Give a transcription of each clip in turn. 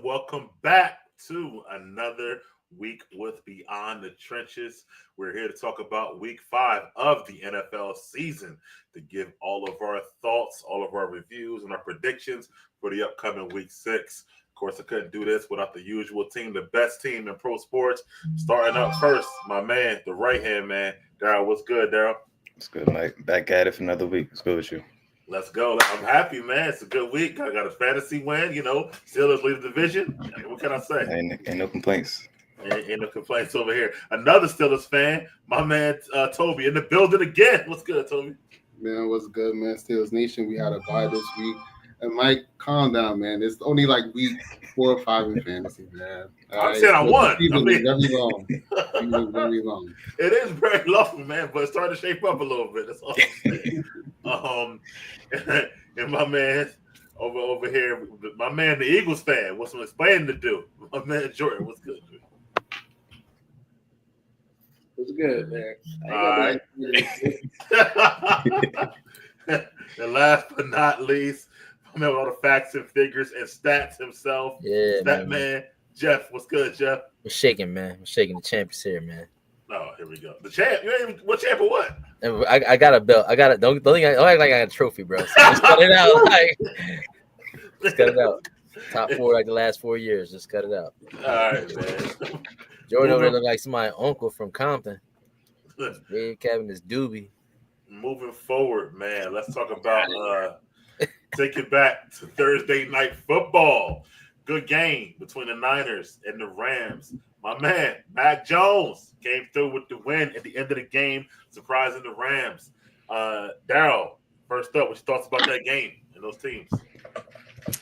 Welcome back to another week with Beyond the Trenches. We're here to talk about week 5 of the NFL season, to give all of our thoughts, all of our reviews, and our predictions for the upcoming week 6. Of course, I couldn't do this without the usual team, the best team in pro sports. Starting up first, my man, the right-hand man, Daryl. What's good, Daryl? It's good, Mike. Back at it for another week. Let's go with you. Let's go. I'm happy, man. It's a good week. I got a fantasy win, Steelers lead the division. What can I say? Ain't no complaints. Ain't no complaints over here. Another Steelers fan, my man Toby, in the building again. What's good, Toby? Man, what's good, man? Steelers Nation. We had a bye this week. And Mike, calm down, man. It's only like week 4 or 5 in fantasy, man. I'm saying I won. Very long. Very long. It is very long, man, but it's starting to shape up a little bit. That's all I'm saying. And my man over here, my man, the Eagles fan, what's some explaining to do? My man Jordan, what's good, dude? What's good, man? All right. And last but not least, my man with all the facts and figures and stats himself. Yeah, that man, Jeff. What's good, Jeff? We're shaking, man. We're shaking the champions here, man. Oh, here we go. The champ. You ain't even what champ or what? I got a belt. I got it. Don't act like I got a trophy, bro. So just cut it out. Just cut it out. Top 4 like the last 4 years. Just cut it out. All right, man. Jordan over there look like somebody's uncle from Compton. Red Cabin is doobie. Moving forward, man. Let's talk about take it back to Thursday night football. Good game between the Niners and the Rams. My man, Mac Jones, came through with the win at the end of the game, surprising the Rams. Daryl, first up, what's your thoughts about that game and those teams?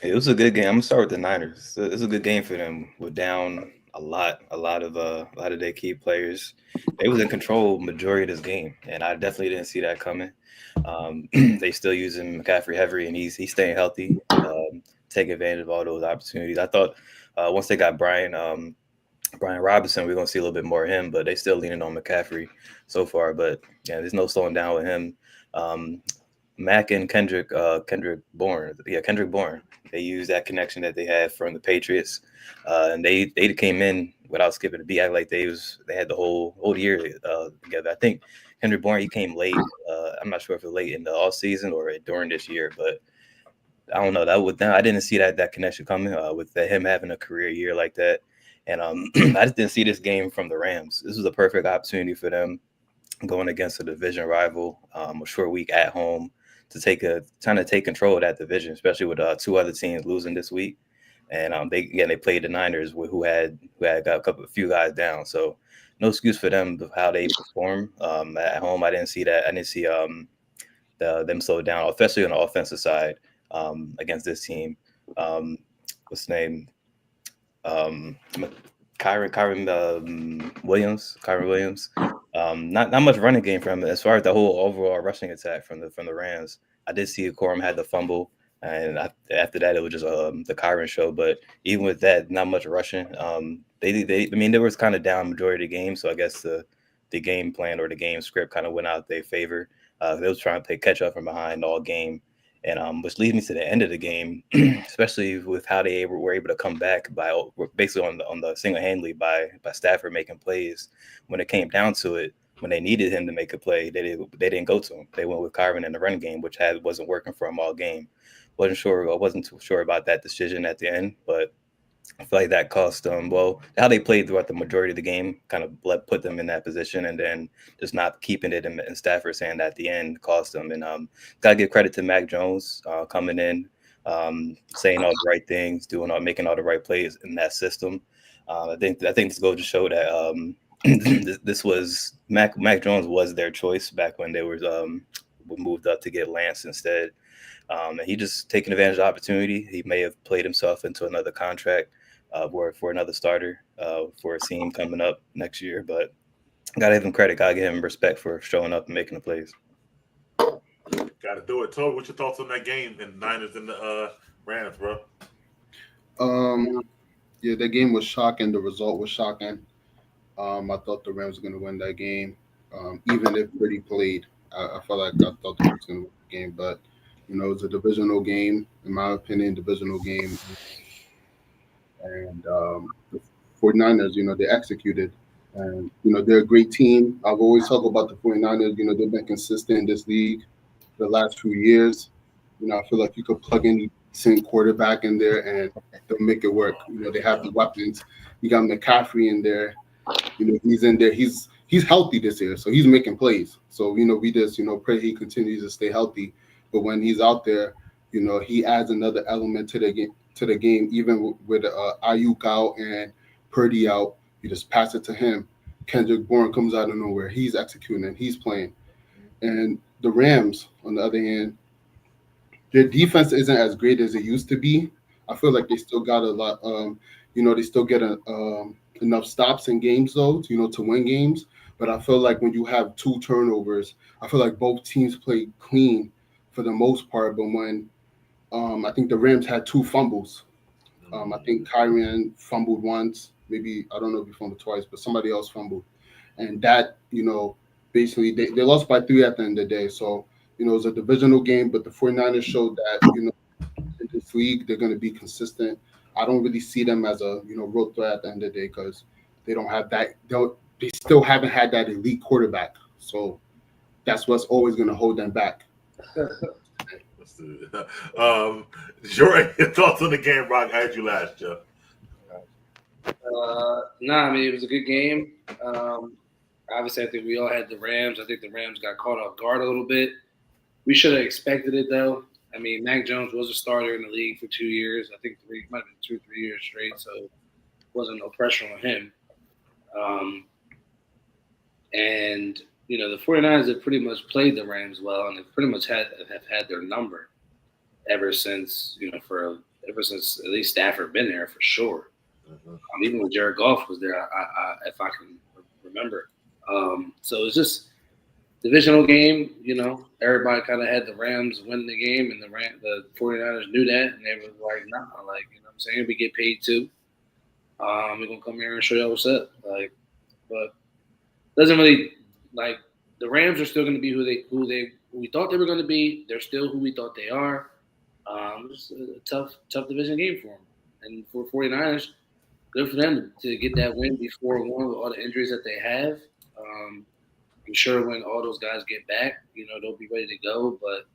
It was a good game. I'm gonna start with the Niners. It's a good game for them. We're down a lot of their key players. They was in control majority of this game, and I definitely didn't see that coming. They still using McCaffrey heavy, and he's staying healthy. Take advantage of all those opportunities. I thought once they got Brian Robinson, we're gonna see a little bit more of him, but they still leaning on McCaffrey so far. But yeah, there's no slowing down with him. Mac and Kendrick Bourne. They used that connection that they had from the Patriots, and they came in without skipping a beat. Act like they had the whole year together. I think Kendrick Bourne, he came late. I'm not sure if it was late in the off season or during this year, but I don't know. I didn't see that connection coming with him having a career year like that. And I just didn't see this game from the Rams. This was a perfect opportunity for them going against a division rival, a short week at home, to trying to take control of that division, especially with 2 other teams losing this week. And they played the Niners who had got a few guys down. So no excuse for them of how they perform at home. I didn't see that. I didn't see them slow down, especially on the offensive side against this team. What's his name? Kyren Williams. Not much running game from him as far as the whole overall rushing attack from the Rams. I did see Corum had the fumble, and after that it was just the Kyren show. But even with that, not much rushing. They was kind of down majority of the game, so I guess the game plan or the game script kind of went out their favor. They was trying to play catch up from behind all game. And which leads me to the end of the game, especially with how they were able to come back by basically on the single-handedly by Stafford making plays. When it came down to it, when they needed him to make a play, they didn't go to him. They went with Kyren in the run game, which wasn't working for him all game. Wasn't too sure about that decision at the end, but I feel like that cost them. Well, how they played throughout the majority of the game kind of put them in that position, and then just not keeping it in Stafford saying at the end cost them. And gotta give credit to Mac Jones coming in, saying all the right things, making all the right plays in that system. I think this goes to show that this was Mac Jones was their choice back when they were moved up to get Lance instead. And he just taking advantage of the opportunity. He may have played himself into another contract for another starter for a team coming up next year. But gotta give him credit. Gotta give him respect for showing up and making the plays. Gotta do it. Toby, what's your thoughts on that game and the Niners and the Rams, bro? Yeah, that game was shocking. The result was shocking. I thought the Rams were going to win that game, even if Purdy played. I felt like I thought the Rams were going to win the game, but it was a divisional game, in my opinion, divisional game, and the 49ers, they executed. And, they're a great team. I've always talked about the 49ers. They've been consistent in this league the last few years. I feel like you could plug any decent quarterback in there and they'll make it work. They have the weapons. You got McCaffrey in there. He's in there. He's healthy this year, so he's making plays. So, we just, pray he continues to stay healthy. But when he's out there, he adds another element to the game, even with Ayuk out and Purdy out. You just pass it to him. Kendrick Bourne comes out of nowhere. He's executing. He's playing. And the Rams, on the other hand, their defense isn't as great as it used to be. I feel like they still got a lot. They still get enough stops in games, though, to win games. But I feel like when you have 2 turnovers, I feel like both teams play clean for the most part. But when I think the Rams had 2 fumbles. I think Kyren fumbled once. Maybe, I don't know if he fumbled twice, but somebody else fumbled. And that, basically they lost by 3 at the end of the day. So, it was a divisional game, but the 49ers showed that, in this league, they're going to be consistent. I don't really see them as a, road threat at the end of the day because they don't have that. They still haven't had that elite quarterback. So that's what's always going to hold them back. Jordan, your thoughts on the game, Rock? I had you last, Jeff. I mean, it was a good game. Obviously, I think we all had the Rams. I think the Rams got caught off guard a little bit. We should have expected it, though. I mean, Mac Jones was a starter in the league for 2 years. I think might have been 2 or 3 years straight, so wasn't no pressure on him. And, the 49ers have pretty much played the Rams well, and they've pretty much have had their number ever since, ever since at least Stafford been there for sure. Even when Jared Goff was there, if I can remember. So it's just divisional game, everybody kind of had the Rams win the game, and the 49ers knew that, and they were like, nah, like, what I'm saying? We get paid too. We're going to come here and show y'all what's up. Like, but doesn't really, like, the Rams are still going to be who we thought they were going to be. They're still who we thought they are. It's a tough division game for them. And for 49ers, good for them to get that win before 4-1 with all the injuries that they have. I'm sure when all those guys get back, they'll be ready to go. But,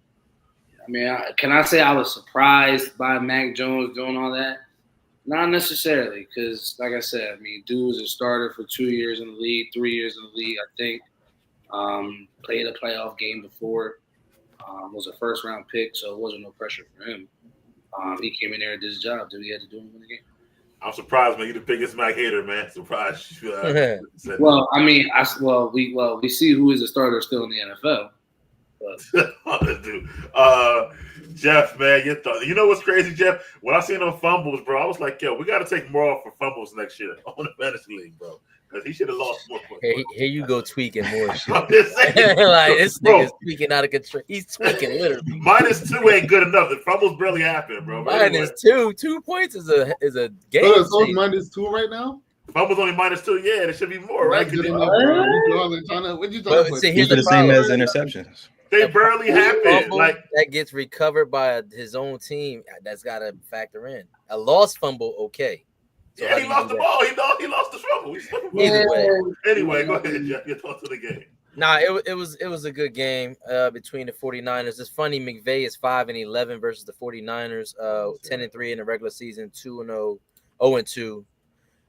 I mean, can I say I was surprised by Mac Jones doing all that? Not necessarily, because, like I said, I mean, dude was a starter for 2 years in the league, 3 years in the league, I think. Played a playoff game before. Was a first-round pick, so it wasn't no pressure for him. He came in there and did his job. Did he have to do in the game? I'm surprised, man. You're the biggest Mac hater, man. Surprised. Well, I mean, we see who is a starter still in the NFL. But. Dude. Jeff, man, your thought. You know what's crazy, Jeff? When I seen them fumbles, bro, I was like, yo, we got to take more off for fumbles next year on the fantasy league, bro. Because he should have lost more points. Here you go tweaking more shit. I'm just saying. Like, this nigga's tweaking out of control. He's tweaking literally. -2 ain't good enough. The fumbles barely happen, bro. -2. 2 points is a game. So it's -2 right now? Fumbles only -2. Yeah, there should be more, right? Good enough, bro. What you talking about? See, here's the same as interceptions. They barely happen. Like that gets recovered by his own team. That's got to factor in. A lost fumble, okay. So yeah, he lost the ball. He lost the fumble. Either way. Anyway, go ahead, Jeff. Your thoughts on the game. Nah, it was a good game between the 49ers. It's funny, McVay is 5-11 versus the 49ers, 10-3 in the regular season, 2-0, 0-2.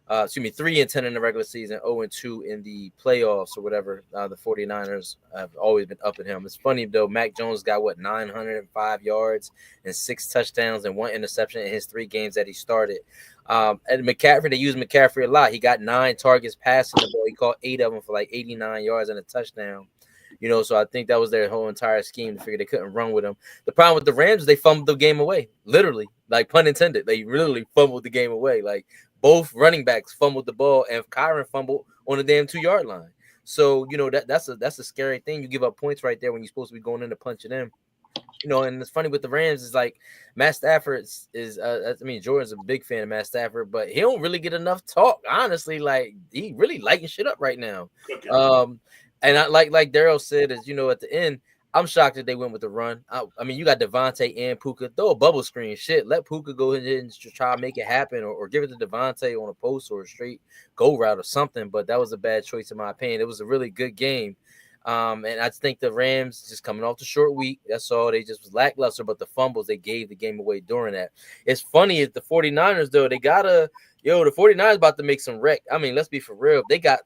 3-10 in the regular season, 0-2 in the playoffs or whatever. The 49ers have always been up at him. It's funny, though. Mac Jones got, 905 yards and 6 touchdowns and 1 interception in his 3 games that he started. And McCaffrey, they use McCaffrey a lot. He got 9 targets passing the ball. He caught 8 of them for 89 yards and a touchdown. So I think that was their whole entire scheme to figure they couldn't run with him. The problem with the Rams is they fumbled the game away, literally, like pun intended. They literally fumbled the game away. Like both running backs fumbled the ball, and Kyren fumbled on the damn 2-yard line. So that's a scary thing. You give up points right there when you're supposed to be going in to punch it in. And it's funny with the Rams is like Matt Stafford is I mean, Jordan's a big fan of Matt Stafford, but he don't really get enough talk. Honestly, like he really lighting shit up right now. And I like Daryl said is, at the end, I'm shocked that they went with the run. I mean, you got Devontae and Puka. Throw a bubble screen. Shit, let Puka go ahead and try to make it happen or give it to Devontae on a post or a straight go route or something. But that was a bad choice in my opinion. It was a really good game. And I think the Rams just coming off the short week. That's all. They just was lackluster, but the fumbles, they gave the game away during that. It's funny is the 49ers, though, the 49ers about to make some wreck. I mean, let's be for real. They got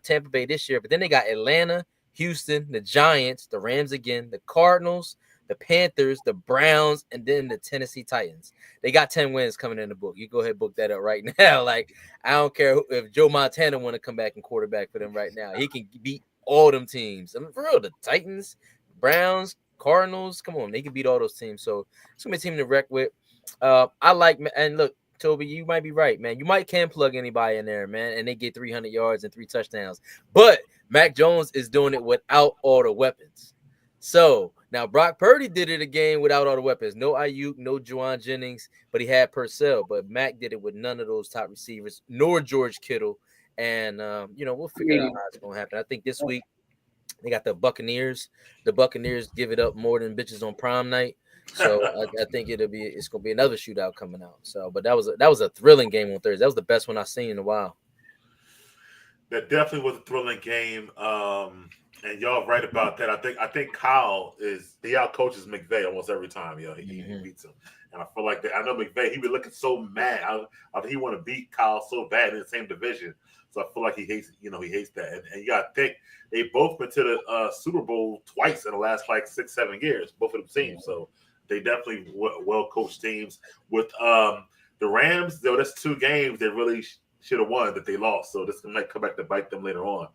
Tampa Bay this year, but then they got Atlanta, Houston, the Giants, the Rams again, the Cardinals, the Panthers, the Browns, and then the Tennessee Titans. They got 10 wins coming in the book. You go ahead and book that up right now. Like, I don't care if Joe Montana want to come back and quarterback for them right now. He can beat all them teams. I mean, for real, the Titans, Browns, Cardinals, come on, they can beat all those teams. So it's gonna be a team to wreck with. I like, and look, Toby, you might be right, man. You can plug anybody in there, man, and they get 300 yards and 3 touchdowns. But Mac Jones is doing it without all the weapons. So now Brock Purdy did it again without all the weapons. No Ayuk, no Juwan Jennings, but he had Purcell. But Mac did it with none of those top receivers, nor George Kittle. And, we'll figure out how it's going to happen. I think this week they got the Buccaneers. The Buccaneers give it up more than bitches on prom night. So I think it's going to be another shootout coming out. So, but that was a thrilling game on Thursday. That was the best one I've seen in a while. That definitely was a thrilling game. And y'all right about that. I think Kyle he outcoaches McVay almost every time. He beats him. And I feel like I know McVay, he be looking so mad. I think he want to beat Kyle so bad in the same division. So I feel like he hates that. And you got to think they both went to the Super Bowl twice in the last 6-7 years, both of them teams. So they definitely well coached teams. With the Rams, though, that's 2 games they really should have won that they lost. So this might come back to bite them later on.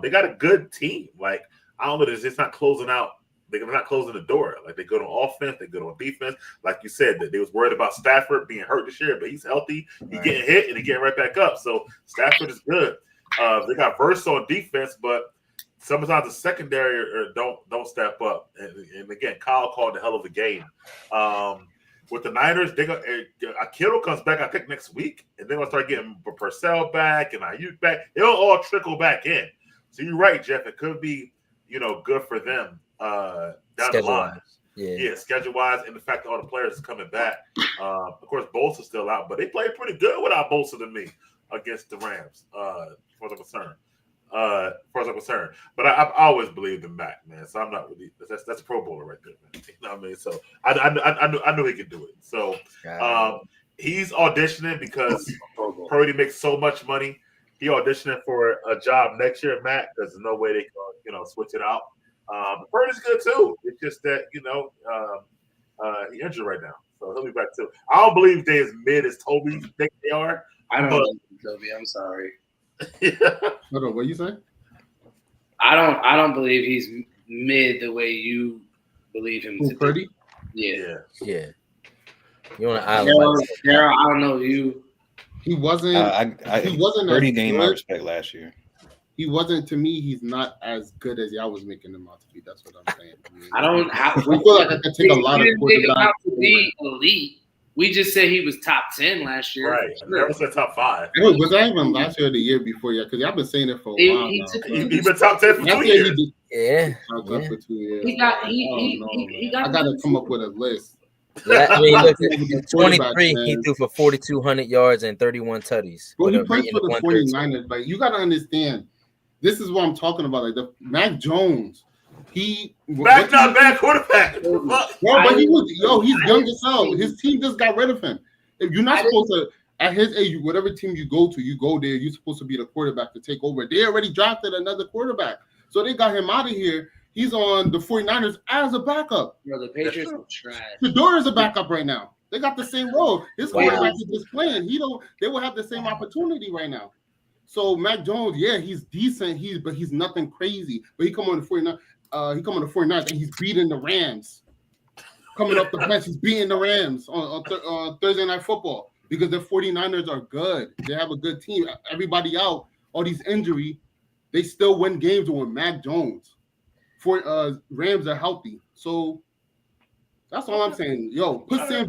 They got a good team. I don't know, it's not closing out. They're not closing the door. They go to offense, they go to defense. Like you said, that they was worried about Stafford being hurt this year, but he's healthy. He's getting hit and he's getting right back up. So Stafford is good. They got Verse on defense, but sometimes the secondary don't step up. And again, Kyle called a hell of a game. With the Niners, Kittle comes back, I think, next week, and they're gonna start getting Purcell back and Ayuk back. It'll all trickle back in. So you're right, Jeff. It could be, good for them down the line. Yeah, schedule-wise, and the fact that all the players are coming back. Of course, Bosa's still out, but they played pretty good without Bosa to me against the Rams, as far as I'm concerned. But I always believed in Mac, man. So I'm not really – that's a Pro Bowler right there, man. You know what I mean? So I knew he could do it. So he's auditioning because Purdy makes so much money. He auditioning for a job next year at Mac. There's no way they can, switch it out. Purdy's good too. It's just that he's injured right now, so he'll be back too. I don't believe they as mid as Toby think they are. I don't believe Toby. I'm sorry. Hold on, what you say? I don't believe he's mid the way you believe him. Who, Purdy? Yeah. You on an island? Daryl, I don't know you. He wasn't. He wasn't. Purdy gained my respect last year. He wasn't, to me, he's not as good as y'all was making him out to be. That's what I'm saying. I feel like I could take a lot of quarterbacks to be elite. We just said he was top 10 last year. Right. Never said top 5. Wait, was that even last year or the year before? Yeah, because y'all been saying it for a while now. He's been top 10 for 2 years. For 2 years. I got to come up with a list. Yeah, I mean, look, in 23, he threw for 4,200 yards and 31 tutties. Well, he plays for the 49ers, but you got to understand, this is what I'm talking about. The Mac Jones, not bad quarterback. But he's young as hell. His team just got rid of him. If you're not supposed to, at his age, whatever team you go there. You're supposed to be the quarterback to take over. They already drafted another quarterback, so they got him out of here. He's on the 49ers as a backup. The Patriots are trash. Shedeur is a backup right now. They got the same role. His quarterback is just playing. They will have the same opportunity right now. So Mac Jones, he's decent. But he's nothing crazy. But he come on the 49ers. He come on the 49ers and he's beating the Rams. Coming up the bench, he's beating the Rams on Thursday Night Football because the 49ers are good. They have a good team. Everybody out, all these injury, they still win games with Mac Jones. Rams are healthy. So That's all I'm saying. Yo, put Sam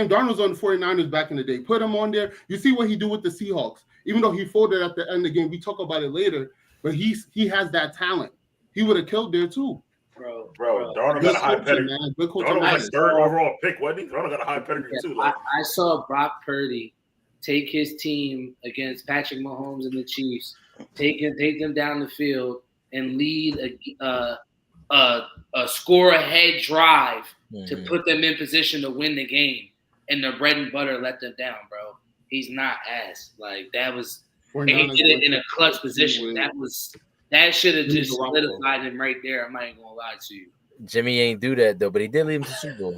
Darnold's on the 49ers back in the day. Put him on there. You see what he do with the Seahawks. Even though he folded at the end of the game, we talk about it later. But he has that talent. He would have killed there too. Bro, Darnold got a high pedigree. Darnold was like third overall pick, wasn't he? Darnold got a high pedigree too. Like. I saw Brock Purdy take his team against Patrick Mahomes and the Chiefs, take them down the field and lead a score-ahead drive to put them in position to win the game, and the bread and butter let them down, bro. He's not ass. Like, that was – and he did it in a clutch position. That should have just solidified him right there. I'm not even going to lie to you. Jimmy ain't do that, though, but he did leave him to Super Bowl.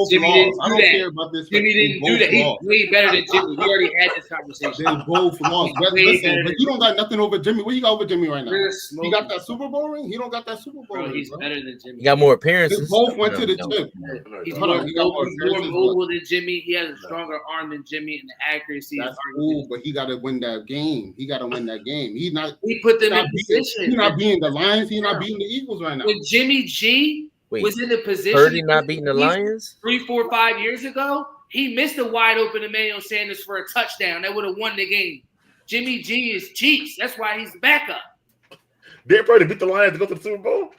Jimmy didn't do that. Care about this. Jimmy didn't do that. He's way better than Jimmy. We already had this conversation. They both lost. But listen, but you don't got nothing over Jimmy. What you got over Jimmy right now? He got that Super Bowl ring? He don't got that Super Bowl ring. He's better than Jimmy. He got more appearances. They both went to the chip. He's more mobile than Jimmy. He has a stronger arm than Jimmy, and the accuracy is cool, but he got to win that game. He put them in position. He's not beating the Lions. He's not beating the Eagles right now. When Jimmy G was in the position. Purdy not beating the Lions 3, 4, 5 years ago. He missed a wide open Emmanuel Sanders for a touchdown that would have won the game. Jimmy G is Chiefs. That's why he's the backup. Did Purdy beat the Lions to go to the Super Bowl?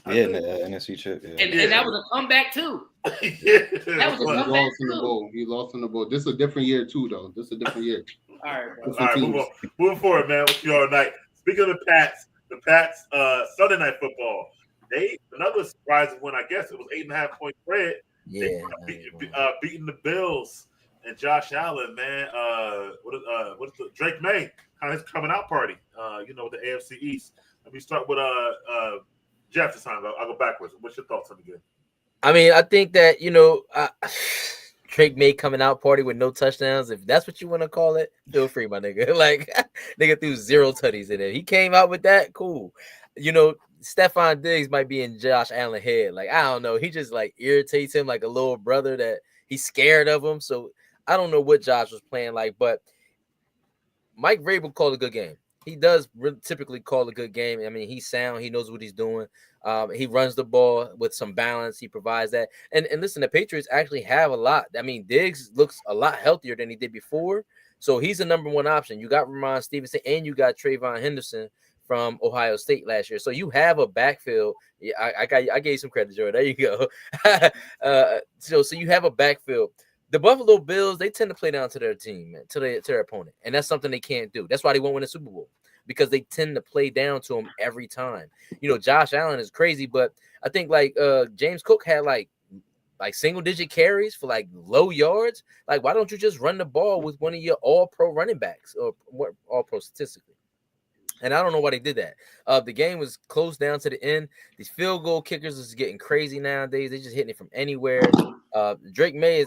Yeah, in the NFC chip. Yeah. And that was a comeback too. That was a comeback too. He lost in the bowl. This is a different year too, though. This is a different year. All right, bro. All right, moving forward, man. We'll see you all night. Speaking of the Pats, Sunday Night Football. Another surprising win, I guess it was 8.5-point spread. Yeah, beating the Bills and Josh Allen, man. What is the Drake May kind of his coming out party? With the AFC East. Let me start with Jeff this time. I'll go backwards. What's your thoughts on the game? I mean, I think that Drake May coming out party with no touchdowns. If that's what you want to call it, feel free, my nigga. Like, nigga threw 0 tutties in it. He came out with that, cool. Stephon Diggs might be in Josh Allen's head. Like, I don't know. He just like irritates him like a little brother that he's scared of him. So I don't know what Josh was playing like, but Mike Vrabel called a good game. He does typically call a good game. I mean, he's sound. He knows what he's doing. He runs the ball with some balance. He provides that. And listen, the Patriots actually have a lot. I mean, Diggs looks a lot healthier than he did before. So he's the number one option. You got Ramon Stevenson and you got Trayvon Henderson from Ohio State last year. So you have a backfield. Yeah, I gave you some credit, Jordan. There you go. So you have a backfield. The Buffalo Bills, they tend to play down to their team, man, to their opponent. And that's something they can't do. That's why they won't win a Super Bowl, because they tend to play down to them every time. Josh Allen is crazy, but I think like James Cook had like single digit carries for like low yards. Like, why don't you just run the ball with one of your all-pro running backs or all-pro statistically? And I don't know why they did that. The game was close down to the end. These field goal kickers is getting crazy nowadays. They're just hitting it from anywhere. Drake May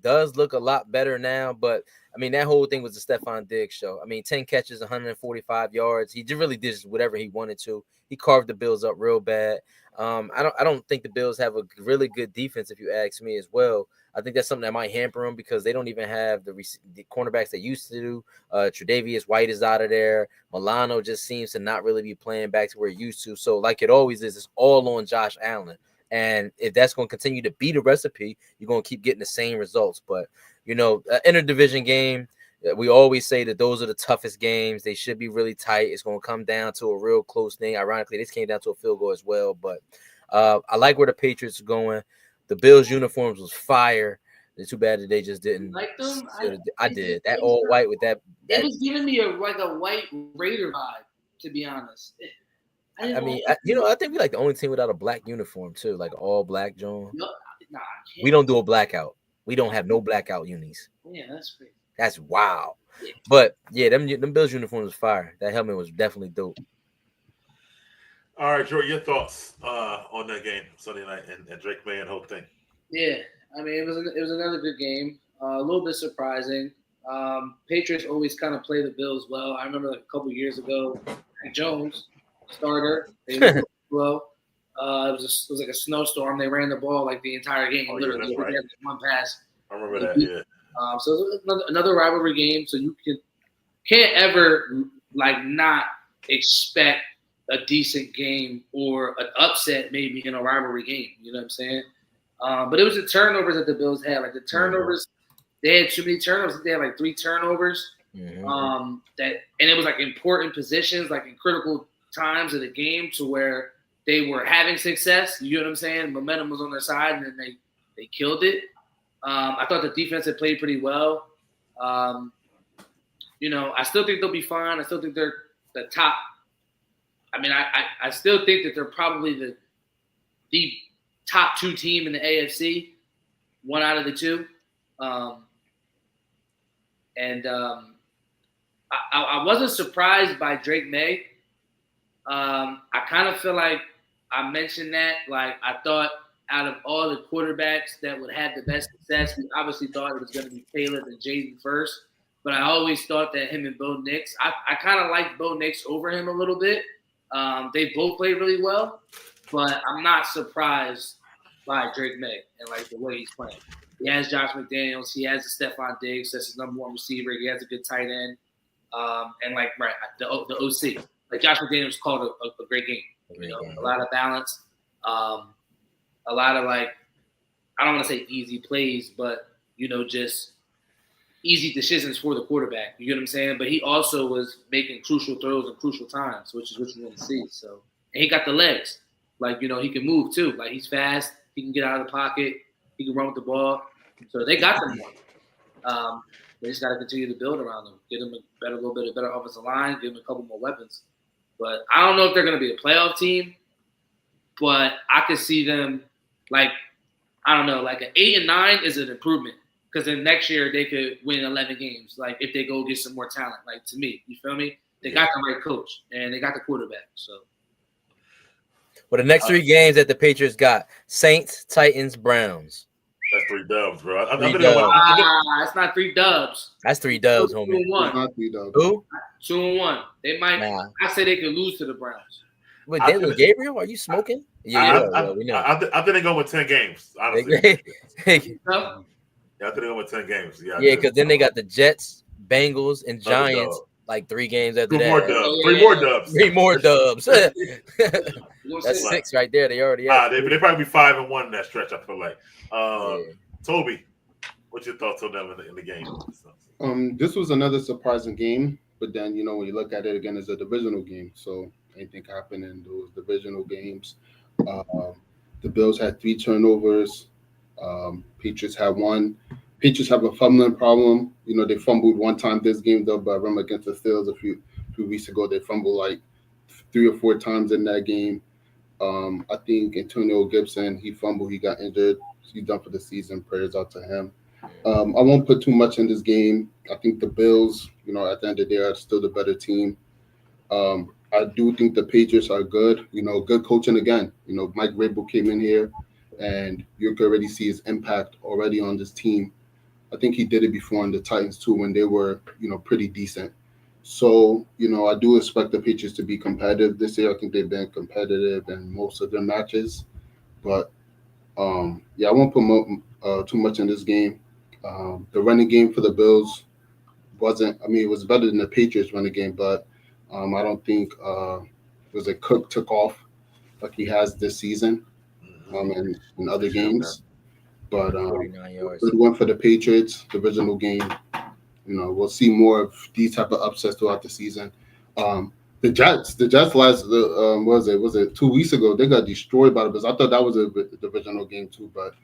does look a lot better now, but I mean, that whole thing was the Stephon Diggs show. I mean, 10 catches, 145 yards. He really did whatever he wanted to. He carved the Bills up real bad. I don't think the Bills have a really good defense, if you ask me as well. I think that's something that might hamper them because they don't even have the cornerbacks they used to do. Tre'Davious White is out of there. Milano just seems to not really be playing back to where he used to. So like it always is, it's all on Josh Allen. And if that's going to continue to be the recipe, you're going to keep getting the same results. But, interdivision game, we always say that those are the toughest games. They should be really tight. It's going to come down to a real close thing. Ironically, this came down to a field goal as well. But I like where the Patriots are going. The Bills' uniforms was fire. It's too bad that they just didn't. Like them? I did. That all white with that. It was giving me a white Raider vibe, to be honest. I think we like the only team without a black uniform too, like all black, John. Nah, we don't do a blackout. We don't have no blackout unis. Yeah, that's crazy. That's wow. Yeah. But yeah, them Bills uniforms was fire. That helmet was definitely dope. All right, Jordan, your thoughts on that game Sunday night and Drake May and the whole thing? Yeah, I mean, it was another good game. A little bit surprising. Patriots always kind of play the Bills well. I remember like a couple years ago, Mac Jones, starter, they were slow. It was like a snowstorm. They ran the ball like the entire game. Literally, that's right. One pass. I remember that. Yeah. So it was another rivalry game. So you can't ever like not expect a decent game or an upset maybe in a rivalry game. You know what I'm saying? But it was the turnovers that the Bills had. Like the turnovers, they had too many turnovers. They had like 3 turnovers. And it was like important positions, like in critical times of the game, to where they were having success. You know what I'm saying? Momentum was on their side, and then they killed it. I thought the defense had played pretty well. I still think they'll be fine. I still think they're the top. I mean, I still think that they're probably the top 2 team in the AFC, one out of the 2. I wasn't surprised by Drake May. I kind of feel like I mentioned that. Like, I thought out of all the quarterbacks that would have the best success, we obviously thought it was going to be Caleb and Jaden first. But I always thought that him and Bo Nix, I kind of liked Bo Nix over him a little bit. They both played really well, but I'm not surprised by Drake May and like the way he's playing. He has Josh McDaniels. He has Stephon Diggs. That's his number 1 receiver. He has a good tight end. The OC. Like Josh McDaniels called a great game. A lot of balance. A lot of like, I don't want to say easy plays, but just easy decisions for the quarterback. You get what I'm saying? But he also was making crucial throws in crucial times, which is what you want to see. So, and he got the legs. Like, he can move too. Like, he's fast. He can get out of the pocket. He can run with the ball. So they got them one. They just got to continue to build around them. Get them a little bit better offensive line. Give them a couple more weapons. But I don't know if they're going to be a playoff team. But I could see them like an 8-9 is an improvement. Because then next year they could win 11 games. Like if they go get some more talent. Like to me, you feel me? They got the right coach and they got the quarterback. So. Well, the next 3 games that the Patriots got: Saints, Titans, Browns. That's 3 dubs, bro. It's not 3 dubs. That's 3 dubs, homie. 2-1. Not 3 dubs. Who? 2-1. They might. Nah. I say they could lose to the Browns. Wait, Gabriel, are you smoking? Yeah, we know. I think they go with 10 games. Honestly. No? Yeah, I think they go with 10 games. Yeah, because then they got the Jets, Bengals, and Giants. Like 3 games after that. 3 more dubs. 3 more dubs. That's 6 right there. They already have. They probably be 5-1 in that stretch. I feel like. Toby, what's your thoughts on them in the game? This was another surprising game, but then when you look at it again, it's a divisional game, so anything can happen in those divisional games. The Bills had 3 turnovers. Patriots had 1. Patriots have a fumbling problem. They fumbled 1 time this game, though, but I remember against the Steelers a few weeks ago, they fumbled like 3 or 4 times in that game. I think Antonio Gibson, he fumbled, he got injured. He's done for the season. Prayers out to him. I won't put too much in this game. I think the Bills, at the end of the day, are still the better team. I do think the Patriots are good. Good coaching again. Mike Vrabel came in here, and you can already see his impact already on this team. I think he did it before on the Titans too, when they were, pretty decent. So, I do expect the Patriots to be competitive this year. I think they've been competitive in most of their matches, but I won't put too much in this game. The running game for the Bills it was better than the Patriots running game, but I don't think Cook took off like he has this season in other games. But good one for the Patriots, divisional game. We'll see more of these type of upsets throughout the season. The Jets last was it 2 weeks ago? They got destroyed by the Bills. I thought that was a divisional game too, but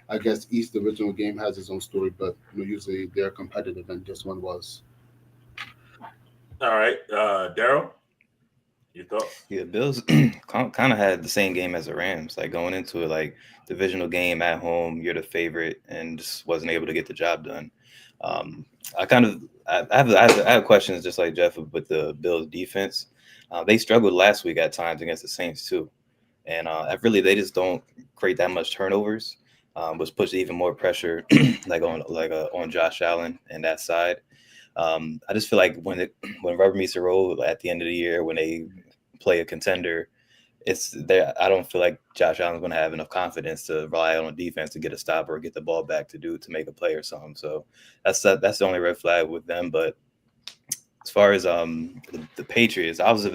I guess each divisional game has its own story. But usually they're competitive, and this one was. All right, Daryl, your thoughts? Yeah, Bills kind of had the same game as the Rams. Like going into it, like divisional game at home, you're the favorite, and just wasn't able to get the job done. I have questions just like Jeff with the Bills defense. They struggled last week at times against the Saints too, and they just don't create that much turnovers, which puts even more pressure on Josh Allen and that side. I just feel like when rubber meets the road at the end of the year, when they play a contender, it's there. I don't feel like Josh Allen's going to have enough confidence to rely on defense to get a stop or get the ball back to make a play or something. So that's the only red flag with them. But as far as the Patriots, I was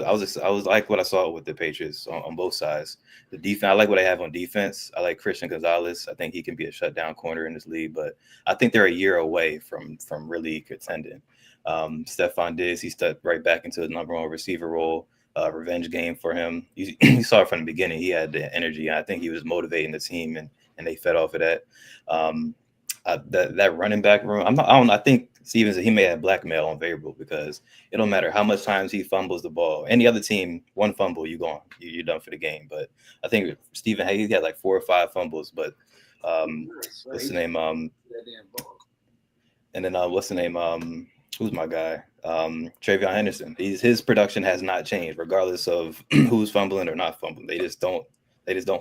like what I saw with the Patriots on both sides. The defense, I like what I have on defense. I like Christian Gonzalez. I think he can be a shutdown corner in this league, but I think they're a year away from really contending. Stephon Diggs, he stepped right back into the number one receiver role. Revenge game for him. You saw it from the beginning. He had the energy. I think he was motivating the team, and they fed off of that. That running back room. I think Stevens, he may have blackmail on Variable because it don't matter how much times he fumbles the ball. Any other team, one fumble, you gone. You're done for the game. But I think Stephen Hayes had like 4 or 5 fumbles. But what's the name? And then what's the name? Who's my guy? Travion Henderson. His production has not changed, regardless of who's fumbling or not fumbling. They just don't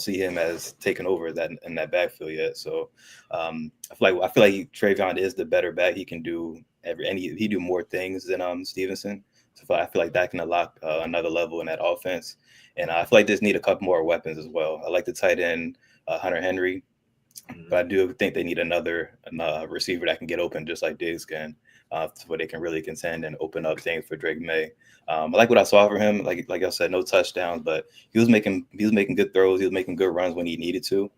see him as taking over that in that backfield yet. So I feel like Travion is the better back. He can do he do more things than Stevenson. So I feel like that can unlock another level in that offense. And I feel like this need a couple more weapons as well. I like the tight end Hunter Henry, but I do think they need another receiver that can get open just like Diggs can. Where they can really contend and open up things for Drake May. I like what I saw for him. Like I said, no touchdowns, but he was making good throws. He was making good runs when he needed to.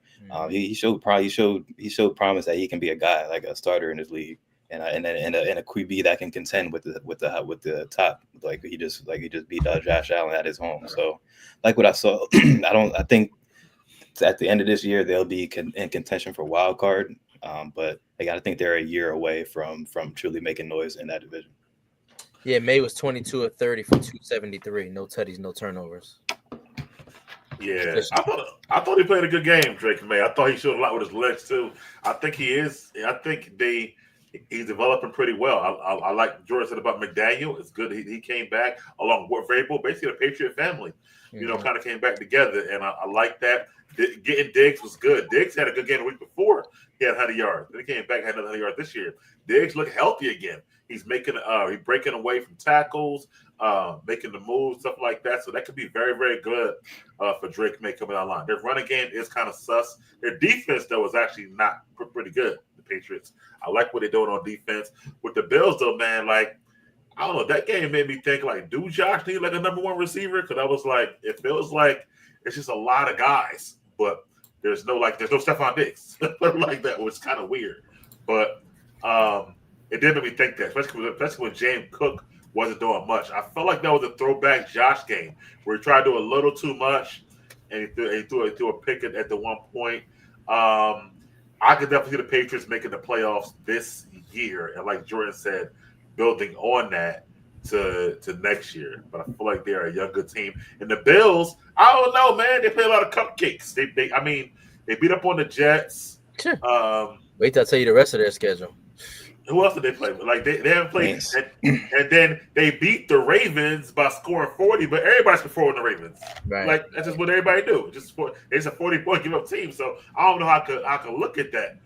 He showed promise that he can be a guy, like a starter in his league, and a QB that can contend with the top. Like he just beat Josh Allen at his home. So like what I saw, I think at the end of this year they'll be in contention for wild card. But I think they're a year away from truly making noise in that division. Yeah, May was 22 of 30 for 273. No tutties, no turnovers. Yeah, I thought he played a good game, Drake May. I thought he showed a lot with his legs too. I think he is. I think he's developing pretty well. I like Jordan said about McDaniel. It's good he came back along with Vrabel, basically the Patriot family. Kind of came back together, and I like that. Getting Diggs was good. Diggs had a good game the week before. He had 100 yards. Then he came back, had another 100 yards this year. Diggs looked healthy again. He's he's breaking away from tackles, making the moves, stuff like that. So that could be very, very good for Drake May coming online. Their running game is kind of sus. Their defense, though, is actually not pretty good, the Patriots. I like what they're doing on defense. With the Bills, though, man, like, I don't know. That game made me think, like, do Josh need, like, a number one receiver? Because I was like, it feels like it's just a lot of guys. But there's no Stephon Diggs like that, which is kind of weird. But it did make me think that, especially when James Cook wasn't doing much. I felt like that was a throwback Josh game where he tried to do a little too much, and he threw a pick at the one point. I could definitely see the Patriots making the playoffs this year, and like Jordan said, building on that to next year. But I feel like they're a young good team. And the Bills, I don't know, man. They play a lot of cupcakes. They beat up on the Jets. Sure. Wait till I tell you the rest of their schedule. Who else did they play with? Like they haven't played, and then they beat the Ravens by scoring 40. But everybody's scoring the Ravens, right? Like that's just what everybody do. It's a 40-point give up team. So I don't know how I could look at that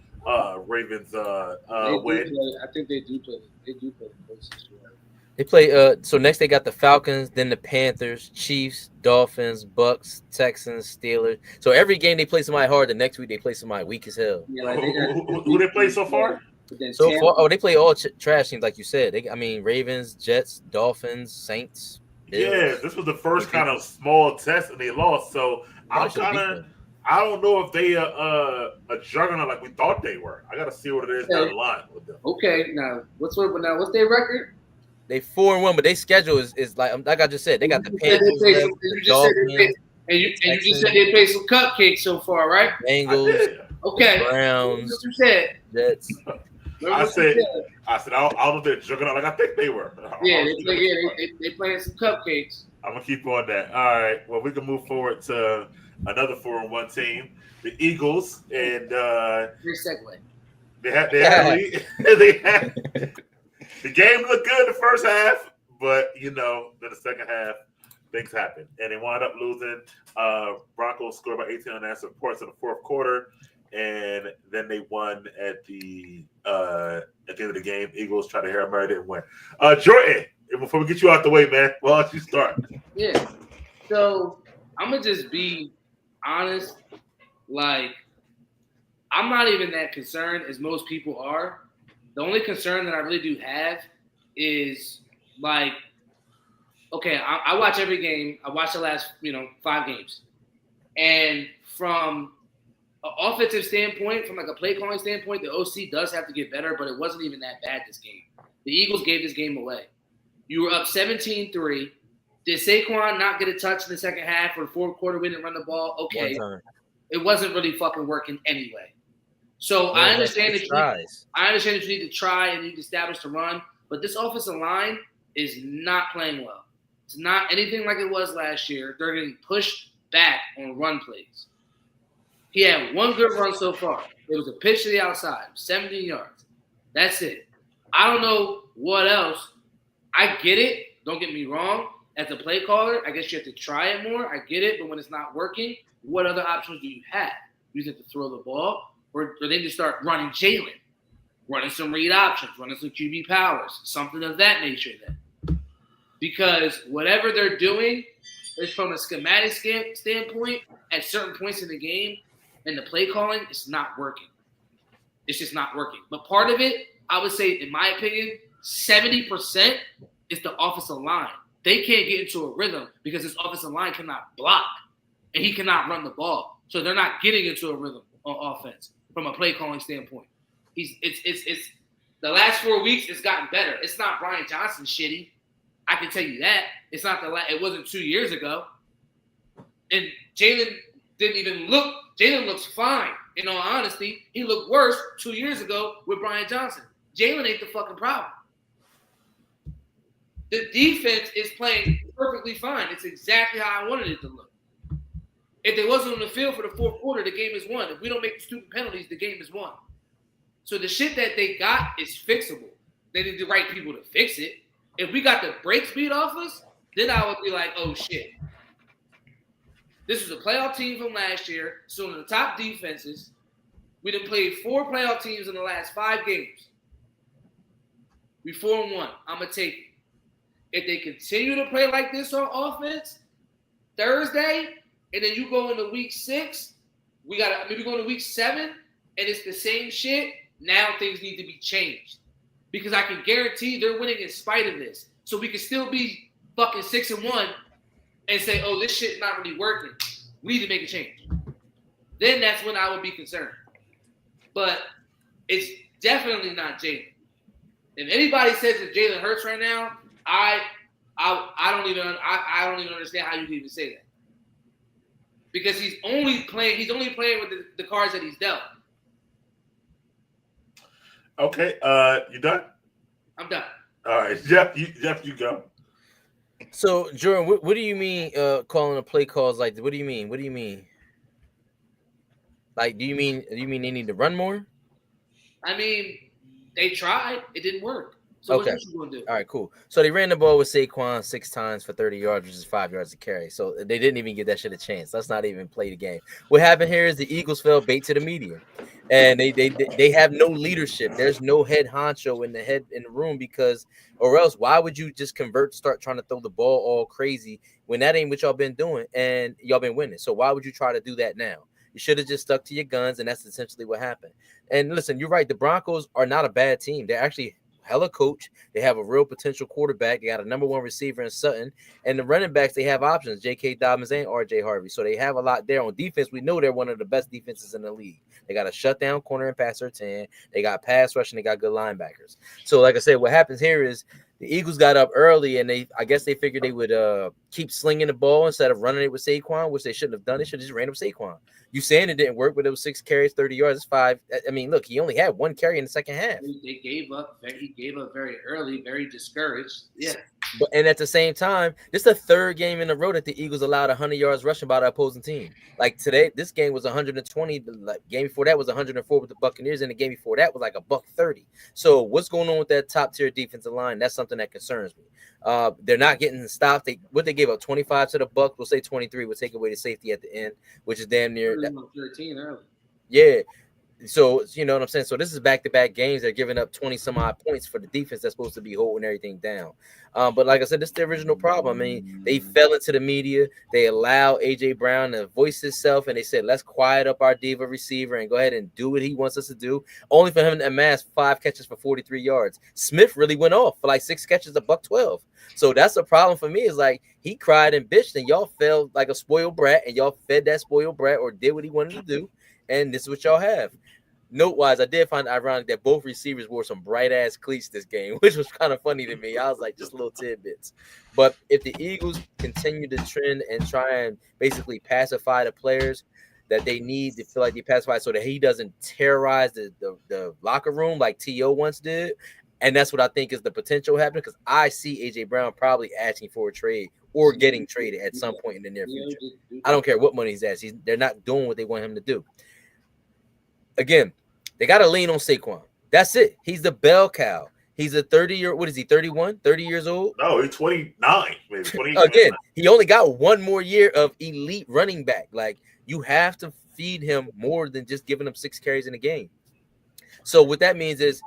Ravens win. I think they do play. They do play the places. They play. So next they got the Falcons, then the Panthers, Chiefs, Dolphins, Bucks, Texans, Steelers. So every game they play somebody hard. The next week they play somebody weak as hell. Yeah, like who they play so far? So far, they play all trash teams, like you said. Ravens, Jets, Dolphins, Saints. Bills. Yeah, this was the first kind of small test, and they lost. So I don't know if they a juggernaut like we thought they were. I got to see what it is down the line with them. Okay, now what's their record? They 4-1, but their schedule is like I just said. They got the Panthers, you just said they played some cupcakes so far, right? Bengals, okay, Browns, that's what you said. Jets. I said, I don't know if they're juggernaut like I think they were. Yeah, they playing some cupcakes. I'm gonna keep on that. All right. Well, we can move forward to another 4-1 team, the Eagles, and Great segue. They had the game looked good the first half, but then the second half things happened, and they wound up losing. Broncos scored by 18 unanswered points in the fourth quarter, and then they won at the end of the game. Eagles tried to Hail Mary, didn't win. Jordan, before we get you out the way, man, why don't you start? Yeah. So I'm gonna just be honest. Like, I'm not even that concerned as most people are. The only concern that I really do have is Like, okay, I watch every game. I watch the last 5 games, and from an offensive standpoint, from like a play calling standpoint, the OC does have to get better, but it wasn't even that bad this game. The Eagles gave this game away. You were up 17-3. Did Saquon not get a touch in the second half or fourth quarter? We didn't run the ball. Okay, it wasn't really fucking working anyway. So I understand that you need to try and you need to establish the run, but this offensive line is not playing well. It's not anything like it was last year. They're getting pushed back on run plays. He had one good run so far. It was a pitch to the outside, 17 yards. That's it. I don't know what else. I get it. Don't get me wrong. As a play caller, I guess you have to try it more. I get it. But when it's not working, what other options do you have? You have to throw the ball, or then you start running Jalen, running some read options, running some QB powers, something of that nature then. Because whatever they're doing is from a schematic standpoint at certain points in the game, and the play calling is not working. It's just not working. But part of it, I would say, in my opinion, 70% is the offensive line. They can't get into a rhythm because this offensive line cannot block, and he cannot run the ball. So they're not getting into a rhythm on offense from a play calling standpoint. It's the last 4 weeks, it's gotten better. It's not Brian Johnson shitty. I can tell you that. It's not it wasn't 2 years ago. And Jalen didn't even look. Jalen looks fine. In all honesty, he looked worse 2 years ago with Brian Johnson. Jalen ain't the fucking problem. The defense is playing perfectly fine. It's exactly how I wanted it to look. If they wasn't on the field for the fourth quarter, the game is won. If we don't make the stupid penalties, the game is won. So the shit that they got is fixable. They need the right people to fix it. If we got the brakes beat off us, then I would be like, oh shit. This was a playoff team from last year. So one of the top defenses. We done played 4 playoff teams in the last 5 games. We 4-1. I'm going to take it. If they continue to play like this on offense, Thursday, and then you go into week 6, we go into week 7, and it's the same shit, now things need to be changed. Because I can guarantee they're winning in spite of this. So we can still be fucking 6-1 and say, oh, this shit's not really working. We need to make a change. Then that's when I would be concerned. But it's definitely not Jalen. If anybody says that Jalen hurts right now, I don't even understand how you can even say that. Because he's only playing with the cards that he's dealt. Okay, you done? I'm done. All right, Jeff, you go. So, Jordan, what do you mean calling the play calls like that? What do you mean? What do you mean? Like, do you mean they need to run more? I mean, they tried. It didn't work. So Okay. what you going to do? All right, cool. So they ran the ball with Saquon 6 times for 30 yards, which is 5 yards to carry. So they didn't even give that shit a chance. Let's not even play the game. What happened here is the Eagles fell bait to the media, and they have no leadership. There's no head honcho in the room because, or else why would you just start trying to throw the ball all crazy when that ain't what y'all been doing and y'all been winning? So why would you try to do that now? You should have just stuck to your guns, and that's essentially what happened. And listen, you're right. The Broncos are not a bad team. They're actually hella coach. They have a real potential quarterback. They got a number 1 receiver in Sutton. And the running backs, they have options, J.K. Dobbins and R.J. Harvey. So they have a lot there. On defense, we know they're one of the best defenses in the league. They got a shutdown corner and passer 10. They got pass rush, and they got good linebackers. So like I said, what happens here is the Eagles got up early, and I guess they figured they would keep slinging the ball instead of running it with Saquon, which they shouldn't have done. They should have just ran it with Saquon. You saying it didn't work, but it was 6 carries, 30 yards. It's 5. I mean, look, he only had 1 carry in the second half. They gave up. He gave up very early, very discouraged. Yeah. And at the same time, this is the 3rd game in a row that the Eagles allowed 100 yards rushing by the opposing team. Like today, this game was 120. The game before that was 104 with the Buccaneers, and the game before that was like $130. So what's going on with that top tier defensive line? That's something that concerns me. They're not getting stopped. They gave up 25 to the Bucs. We'll say 23. We'll take away the safety at the end, which is damn near 13 early. Yeah. So you know what I'm saying. So this is back-to-back games. They're giving up 20 some odd points for the defense that's supposed to be holding everything down. But like I said, this is the original problem. I mean, they fell into the media. They allow AJ Brown to voice himself, and they said, "Let's quiet up our diva receiver and go ahead and do what he wants us to do." Only for him to amass 5 catches for 43 yards. Smith really went off for like 6 catches, $112. So that's the problem for me. Is like he cried and bitched, and y'all felt like a spoiled brat, and y'all fed that spoiled brat or did what he wanted to do, and this is what y'all have. Note-wise, I did find it ironic that both receivers wore some bright-ass cleats this game, which was kind of funny to me. I was like, just little tidbits. But if the Eagles continue to trend and try and basically pacify the players that they need to feel like they pacify so that he doesn't terrorize the locker room like T.O. once did, and that's what I think is the potential happening, because I see A.J. Brown probably asking for a trade or getting traded at some point in the near future. I don't care what money he's asking. They're not doing what they want him to do. Again, they got to lean on Saquon. That's it. He's the bell cow. He's a 30-year, what is he, 31, 30 years old? No, he's 29, maybe 28. Again, he only got one more year of elite running back. Like, you have to feed him more than just giving him 6 carries in a game. So what that means is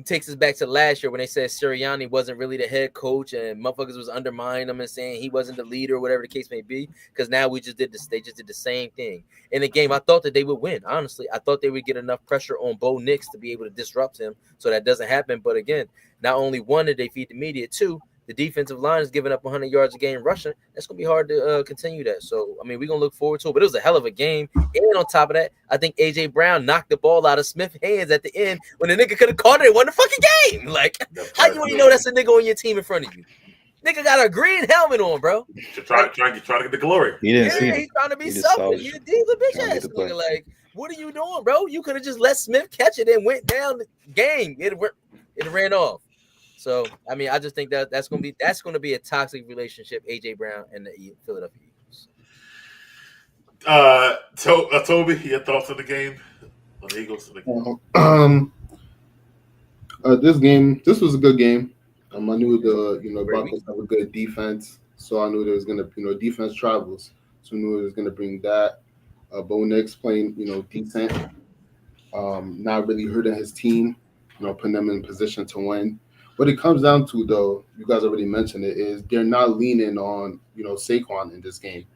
takes us back to last year when they said Sirianni wasn't really the head coach and motherfuckers was undermining him and saying he wasn't the leader or whatever the case may be. Because now we just did this. They just did the same thing in the game. I thought that they would win. Honestly, I thought they would get enough pressure on Bo Nix to be able to disrupt him, so that doesn't happen. But again, not only one did they feed the media, 2, the defensive line is giving up 100 yards a game rushing. That's going to be hard to continue that. So, I mean, we're going to look forward to it. But it was a hell of a game. And on top of that, I think A.J. Brown knocked the ball out of Smith's hands at the end when the nigga could have caught it and won the fucking game. Like, how you want to know that's a nigga on your team in front of you? Nigga got a green helmet on, bro. Trying to get the glory. He didn't see He's trying to be something. He's a bitch ass nigga. Like, what are you doing, bro? You could have just let Smith catch it and went down the game. It ran off. So, I mean, I just think that's going to be a toxic relationship, A.J. Brown and the Philadelphia Eagles. Toby, your thoughts on the game? On the Eagles? This was a good game. I knew the Broncos have a good defense, so I knew there was going to, defense travels. So I knew it was going to bring that. Bo Nix playing, decent, not really hurting his team, putting them in position to win. What it comes down to, though, you guys already mentioned it, is they're not leaning on, Saquon in this game.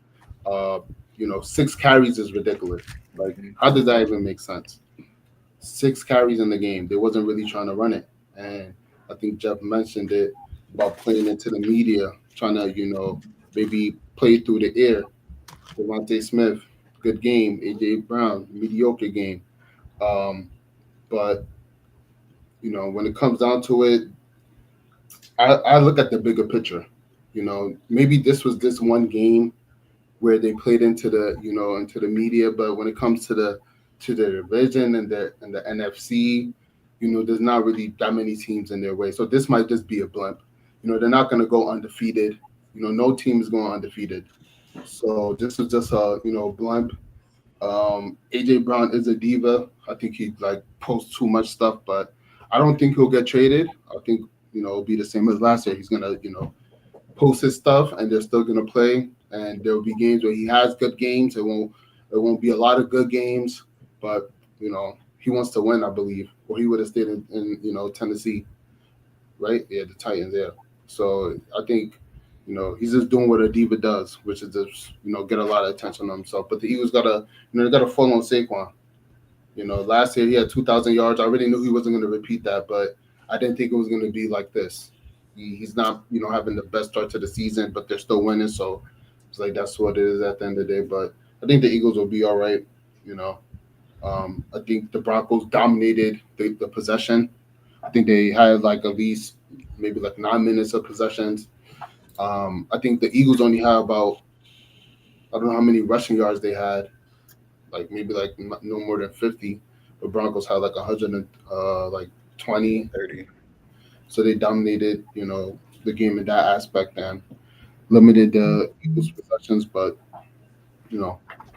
6 carries is ridiculous. Like, how does that even make sense? 6 carries in the game. They wasn't really trying to run it. And I think Jeff mentioned it about playing into the media, trying to, maybe play through the air. Devontae Smith, good game. A.J. Brown, mediocre game. But, when it comes down to it, I look at the bigger picture. Maybe this was this one game where they played into the into the media, but when it comes to the division and the NFC, there's not really that many teams in their way. So this might just be a blimp. They're not going to go undefeated. No team is going undefeated. So this is just a blimp. AJ Brown is a diva. I think he posts too much stuff, but I don't think he'll get traded. I think it'll be the same as last year. He's gonna post his stuff, and they're still gonna play. And there will be games where he has good games. It won't be a lot of good games, but he wants to win, I believe, or he would have stayed in Tennessee, right? Yeah, the Titans, yeah. So I think he's just doing what a diva does, which is just get a lot of attention on himself. But the Eagles gotta fall on Saquon. Last year he had 2,000 yards. I already knew he wasn't going to repeat that, but I didn't think it was going to be like this. He's not having the best start to the season, but they're still winning. So it's like that's what it is at the end of the day. But I think the Eagles will be all right. I think the Broncos dominated the possession. I think they had at least maybe 9 minutes of possessions. I think the Eagles only had about, I don't know how many rushing yards they had, maybe no more than 50. The Broncos had 120, 30. So they dominated, the game in that aspect and limited the Eagles' possessions. But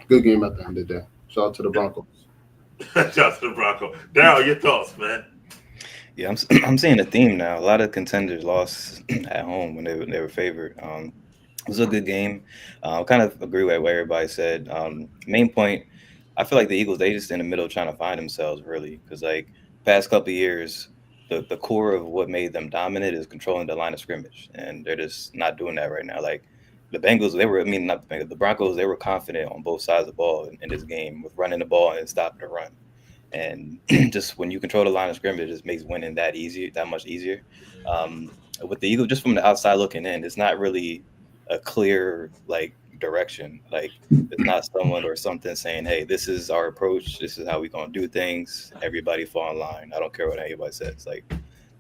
good game at the end of the day. Shout out to the Broncos. Shout out to the Broncos. Darryl, your thoughts, man? Yeah, I'm seeing a theme now. A lot of contenders lost at home when they were favored. It was a good game. I kind of agree with what everybody said. Main point, I feel like the Eagles, they just in the middle trying to find themselves really, because like past couple of years, the core of what made them dominant is controlling the line of scrimmage, and they're just not doing that right now. Like the Bengals, they were, I mean, not the Bengals, the Broncos, they were confident on both sides of the ball in this game with running the ball and stopping the run. And just when you control the line of scrimmage, it just makes winning that much easier. With the Eagles, just from the outside looking in, it's not really a clear like direction. Like it's not someone or something saying, "Hey, this is our approach. This is how we're gonna do things. Everybody fall in line." I don't care what anybody says. Like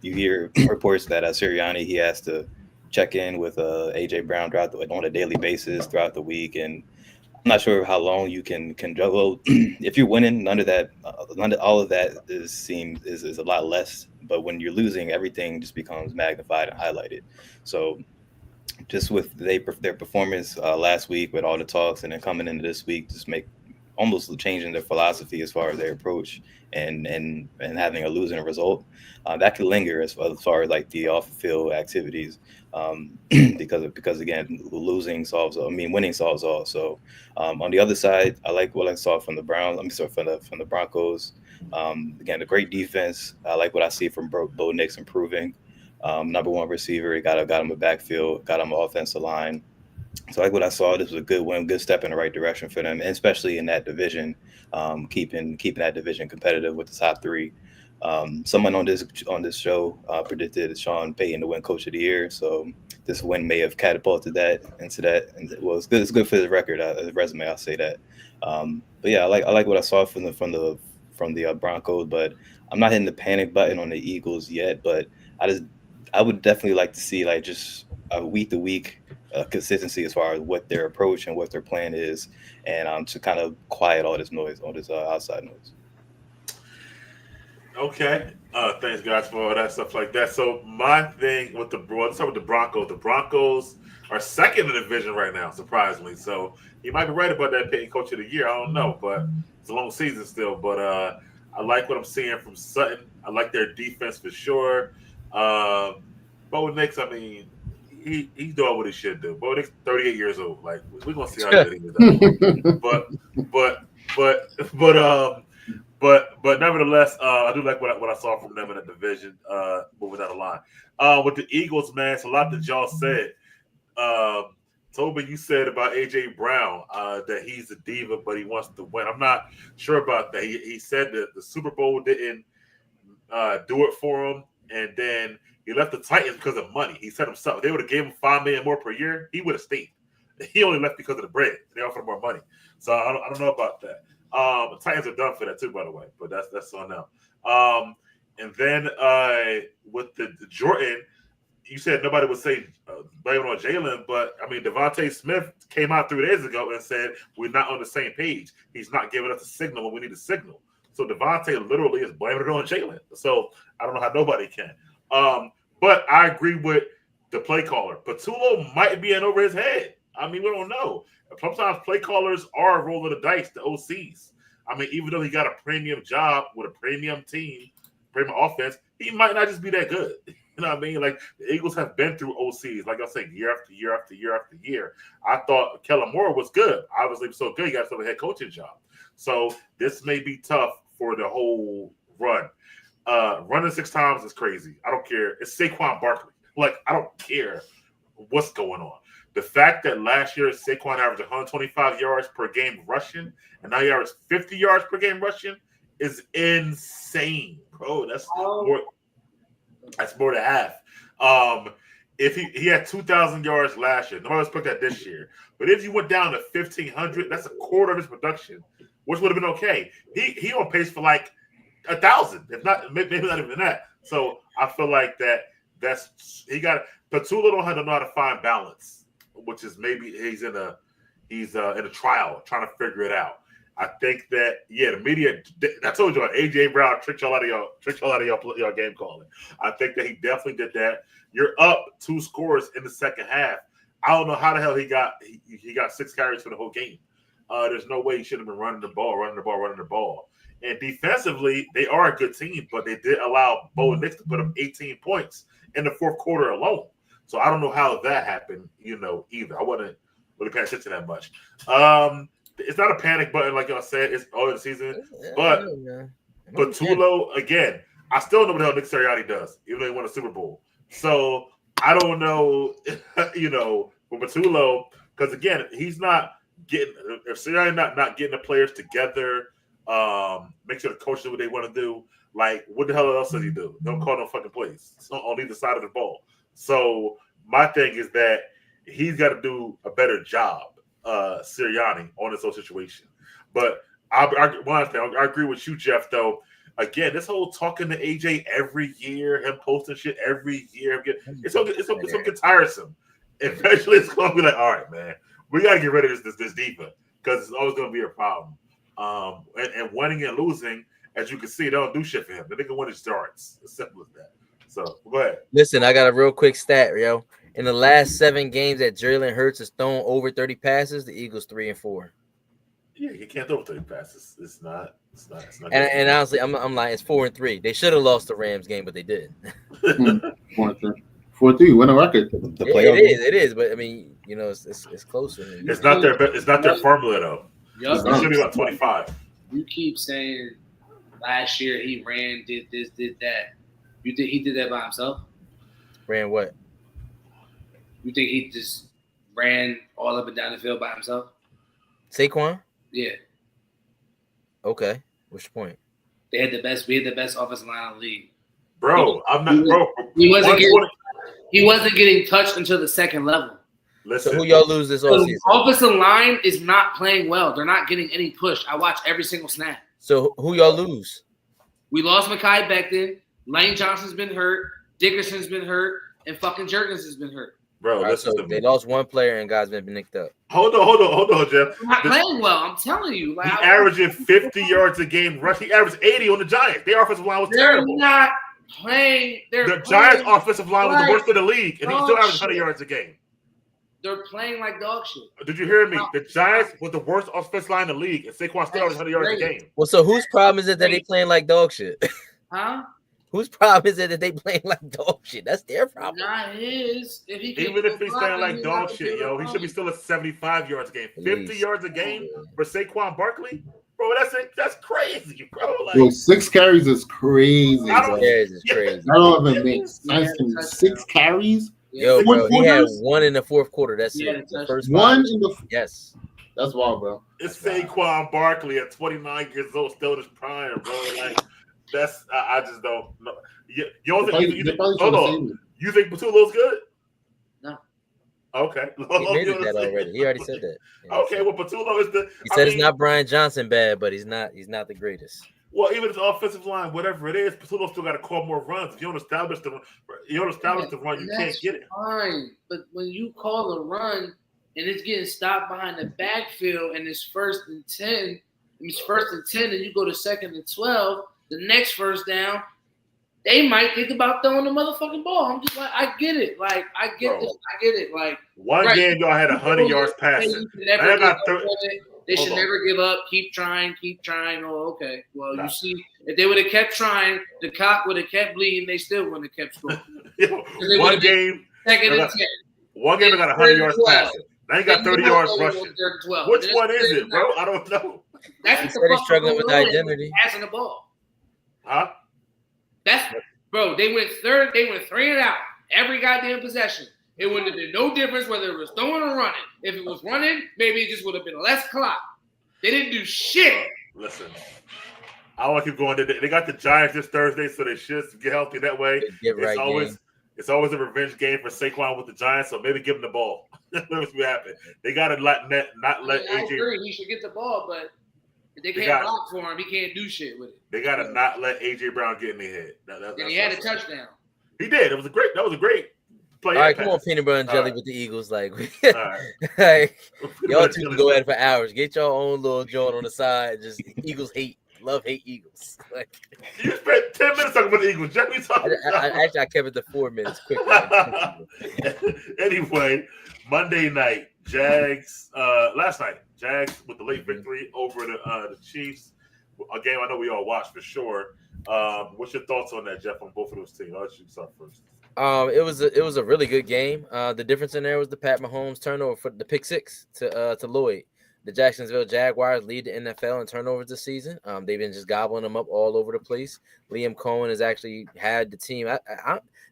you hear reports that Sirianni, he has to check in with AJ Brown on a daily basis throughout the week, and I'm not sure how long you can juggle. If you're winning, all of that is a lot less. But when you're losing, everything just becomes magnified and highlighted. So just with their performance last week with all the talks, and then coming into this week, just make almost changing their philosophy as far as their approach and having a losing result, that could linger as far as like the off field activities, because again, winning solves all. So on the other side, I like what I saw from the Browns. Let me start from the Broncos. Again, a great defense. I like what I see from Bo Nix improving. Number one receiver, got him a backfield, got him an offensive line. So like what I saw, this was a good win, good step in the right direction for them, and especially in that division, keeping that division competitive with the top three. Someone on this show predicted Sean Payton to win Coach of the Year, so this win may have catapulted that into that. And well, it's good. It's good for the record, the resume. I'll say that. But yeah, I like what I saw from the Broncos, but I'm not hitting the panic button on the Eagles yet. But I would definitely like to see like just a week to week consistency as far as what their approach and what their plan is, and to kind of quiet all this noise, all this outside noise. Okay. Thanks, guys, for all that stuff like that. So my thing with let's start with the Broncos. The Broncos are second in the division right now, surprisingly. So you might be right about that Payton Coach of the Year. I don't know, but it's a long season still. But I like what I'm seeing from Sutton. I like their defense for sure. Bo Nix, I mean, he's doing what he should do. Bo Nix, 38 years old. Like we're gonna see how good he is. But nevertheless, I do like what I saw from them in the division. Moving down the line, with the Eagles, man, it's a lot that y'all said. Toby, you said about AJ Brown that he's a diva, but he wants to win. I'm not sure about that. He said that the Super Bowl didn't do it for him, and then he left the Titans because of money. He said himself, they would have gave him $5 million more per year, he would have stayed. He only left because of the bread. They offered him more money, so I don't know about that. The Titans are done for that too, by the way, but that's on them. And then with the Jordan, you said nobody would say blame it on Jalen, but I mean Devontae Smith came out 3 days ago and said we're not on the same page. He's not giving us a signal when we need a signal. So Devontae literally is blaming it on Jalen. So I don't know how nobody can. But I agree with the play caller. Patullo might be in over his head. I mean, we don't know. Sometimes play callers are rolling the dice, the OCs. I mean, even though he got a premium job with a premium team, premium offense, he might not just be that good. You know what I mean? Like, the Eagles have been through OCs, like I said, year after year after year after year. I thought Kellen Moore was good. Obviously, so good, he got a head coaching job. So this may be tough for the whole run. Running 6 times is crazy. I don't care. It's Saquon Barkley. Like, I don't care what's going on. The fact that last year Saquon averaged 125 yards per game rushing, and now he averages 50 yards per game rushing is insane, bro. That's more than half. If he had 2,000 yards last year, nobody expect that this year. But if you went down to 1,500, that's a quarter of his production, which would have been okay. He on pace for like 1,000, if not maybe not even that. So I feel like he got Patullo don't know how to find balance, which is maybe he's in a trial trying to figure it out. I think that the media. I told you, AJ Brown tricked y'all out of your game calling. I think that he definitely did that. You're up 2 scores in the second half. I don't know how the hell he got 6 carries for the whole game. There's no way he should have been running the ball. And defensively, they are a good team, but they did allow Bo Nix to put up 18 points in the fourth quarter alone. So I don't know how that happened, either. I wasn't really paying attention that much. it's not a panic button like y'all said. It's early in the season, Yeah, but yeah. Patullo again. I still don't know what the hell Nick Sirianni does, even though he won a Super Bowl. So I don't know, for Patullo, because again, he's not getting if Sirianni not getting the players together, make sure the coaches do what they want to do. Like, what the hell else does he do? Don't call no fucking plays. It's on either side of the ball. So my thing is that he's got to do a better job, Sirianni, on this whole situation. But I agree with you, Jeff. Though, again, this whole talking to AJ every year, him posting shit every year, it's gonna get tiresome. Eventually, it's gonna be like, all right, man, we gotta get rid of this defense because it's always gonna be a problem. And winning and losing, as you can see, they don't do shit for him. The nigga win his starts. As simple as that. So go ahead. Listen, I got a real quick stat, yo. In the last 7 games that Jalen Hurts has thrown over 30 passes, the Eagles 3-4. Yeah, you can't throw 30 passes. It's not. And honestly, I'm like, it's 4-3. They should have lost the Rams game, but they did. 4-3, win a record. The playoff. It is. But I mean, it's closer. It's not their formula though. Yup. It should be about 25. You keep saying last year he ran, did this, did that. You think he did that by himself? Ran what? You think he just ran all up and down the field by himself? Saquon? Yeah. Okay. What's your point? We had the best offensive line in the league. Bro, I'm not bro. He wasn't getting touched until the second level. Listen, So who y'all lose this offseason? The offensive line is not playing well. They're not getting any push. I watch every single snap. So who y'all lose? We lost Mekhi Becton. Lane Johnson's been hurt. Dickerson's been hurt. And fucking Jergens has been hurt. bro. Right, so they lost one player and guys been nicked up. Hold on, Jeff. They're not playing well. I'm telling you. He averaging 50 yards a game rush. He averaged 80 on the Giants. Their offensive line was terrible. They're not playing. The Giants' offensive line was the worst in the league, and he still averaged 100 yards a game. They're playing like dog shit. Did you hear me? The Giants was the worst offensive line in the league, and Saquon still averaged 100 yards a game. Well, so whose problem is it that they playing like dog shit? Huh? Whose problem is it that they playing like dog shit? That's their problem. Not his. Even if he's playing like dog shit, yo, he should be still at 75 yards a game. 50 yards a game for Saquon Barkley? Bro, that's crazy, bro. Like, yo, 6 carries is crazy. Carries is crazy. I don't even make sense to me. 6 carries? Yo, bro, he had 1 in the fourth quarter. That's it. The first 1 in the yes. That's wild, bro. It's Saquon Barkley at 29 years old, still in his prime, bro. Like, that's I just don't know. You don't think? Hold on. You think Patullo's good? No. Okay. He admitted that already. He already said that. Okay, well, Patullo is the. He said it's not Brian Johnson bad, but he's not the greatest. Well, even if the offensive line, whatever it is, Patullo still got to call more runs. If you don't establish the run, you can't get it. Fine, but when you call the run and it's getting stopped behind the backfield and it's 1st and 10, and you go to 2nd and 12, the next first down, they might think about throwing the motherfucking ball. I'm just like, I get it. Like, I get this. I get it. Like, one game y'all had 100 yards passing. They should never give up. Keep trying. Oh, okay. Well, you see, if they would have kept trying, the cock would have kept bleeding. They still wouldn't have kept scoring. One game, 2nd and 10. One game, they got 100 yards passing. Now you got 30 yards rushing. Which one is it, bro? I don't know. That's he said he's struggling with identity. Passing the ball. Huh? Bro, they went 3 and out every goddamn possession. It wouldn't have been no difference whether it was throwing or running. If it was running, maybe it just would have been less clock. They didn't do shit. Listen, I want to keep going. They got the Giants this Thursday, so they should get healthy that way. It's always a revenge game for Saquon with the Giants, so maybe give him the ball. Let me see what happens. They got to not let I AJ. agree. He should get the ball, but if they can't block for him, he can't do shit with it. They got to not let AJ Brown get in their head. And he had a touchdown. He did. That was a great play. All right, come on, peanut butter and jelly with the Eagles. Like, y'all two can go at it for hours. Get your own little joint on the side. Just Eagles hate Eagles. Like, you spent 10 minutes talking about the Eagles. Jeff, I kept it to 4 minutes quickly. Anyway, Monday night, Jags. Last night, Jags with the late victory over the Chiefs. A game I know we all watched for sure. What's your thoughts on that, Jeff? On both of those teams, I'll let you start first. It was a really good game. The difference in there was the Pat Mahomes turnover for the pick 6 to Lloyd. the Jacksonville Jaguars lead the NFL in turnovers this season. They've been just gobbling them up all over the place. Liam Cohen has actually had the team.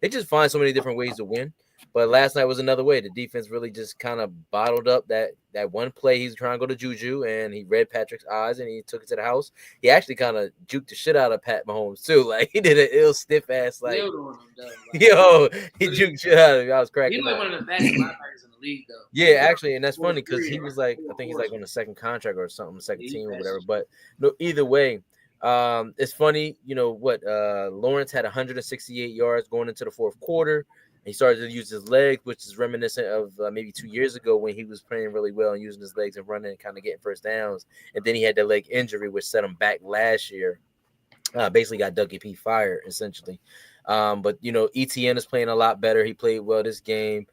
They just find so many different ways to win. But last night was another way. The defense really just kind of bottled up that one play. He's trying to go to Juju, and he read Patrick's eyes, and he took it to the house. He actually kind of juked the shit out of Pat Mahomes, too. Like, he did an ill, stiff-ass, like, yo, he juked shit out of him. I was cracking He's like one of the best linebackers in the league, though. Yeah, actually, and that's funny because he was like, I think he's like on the second contract or something, second team or whatever. But no, either way, it's funny, Lawrence had 168 yards going into the fourth quarter. He started to use his legs, which is reminiscent of maybe 2 years ago when he was playing really well and using his legs and running and kind of getting first downs. And then he had the leg injury, which set him back last year. Basically got Dougie P fired, essentially. But, ETN is playing a lot better. He played well this game.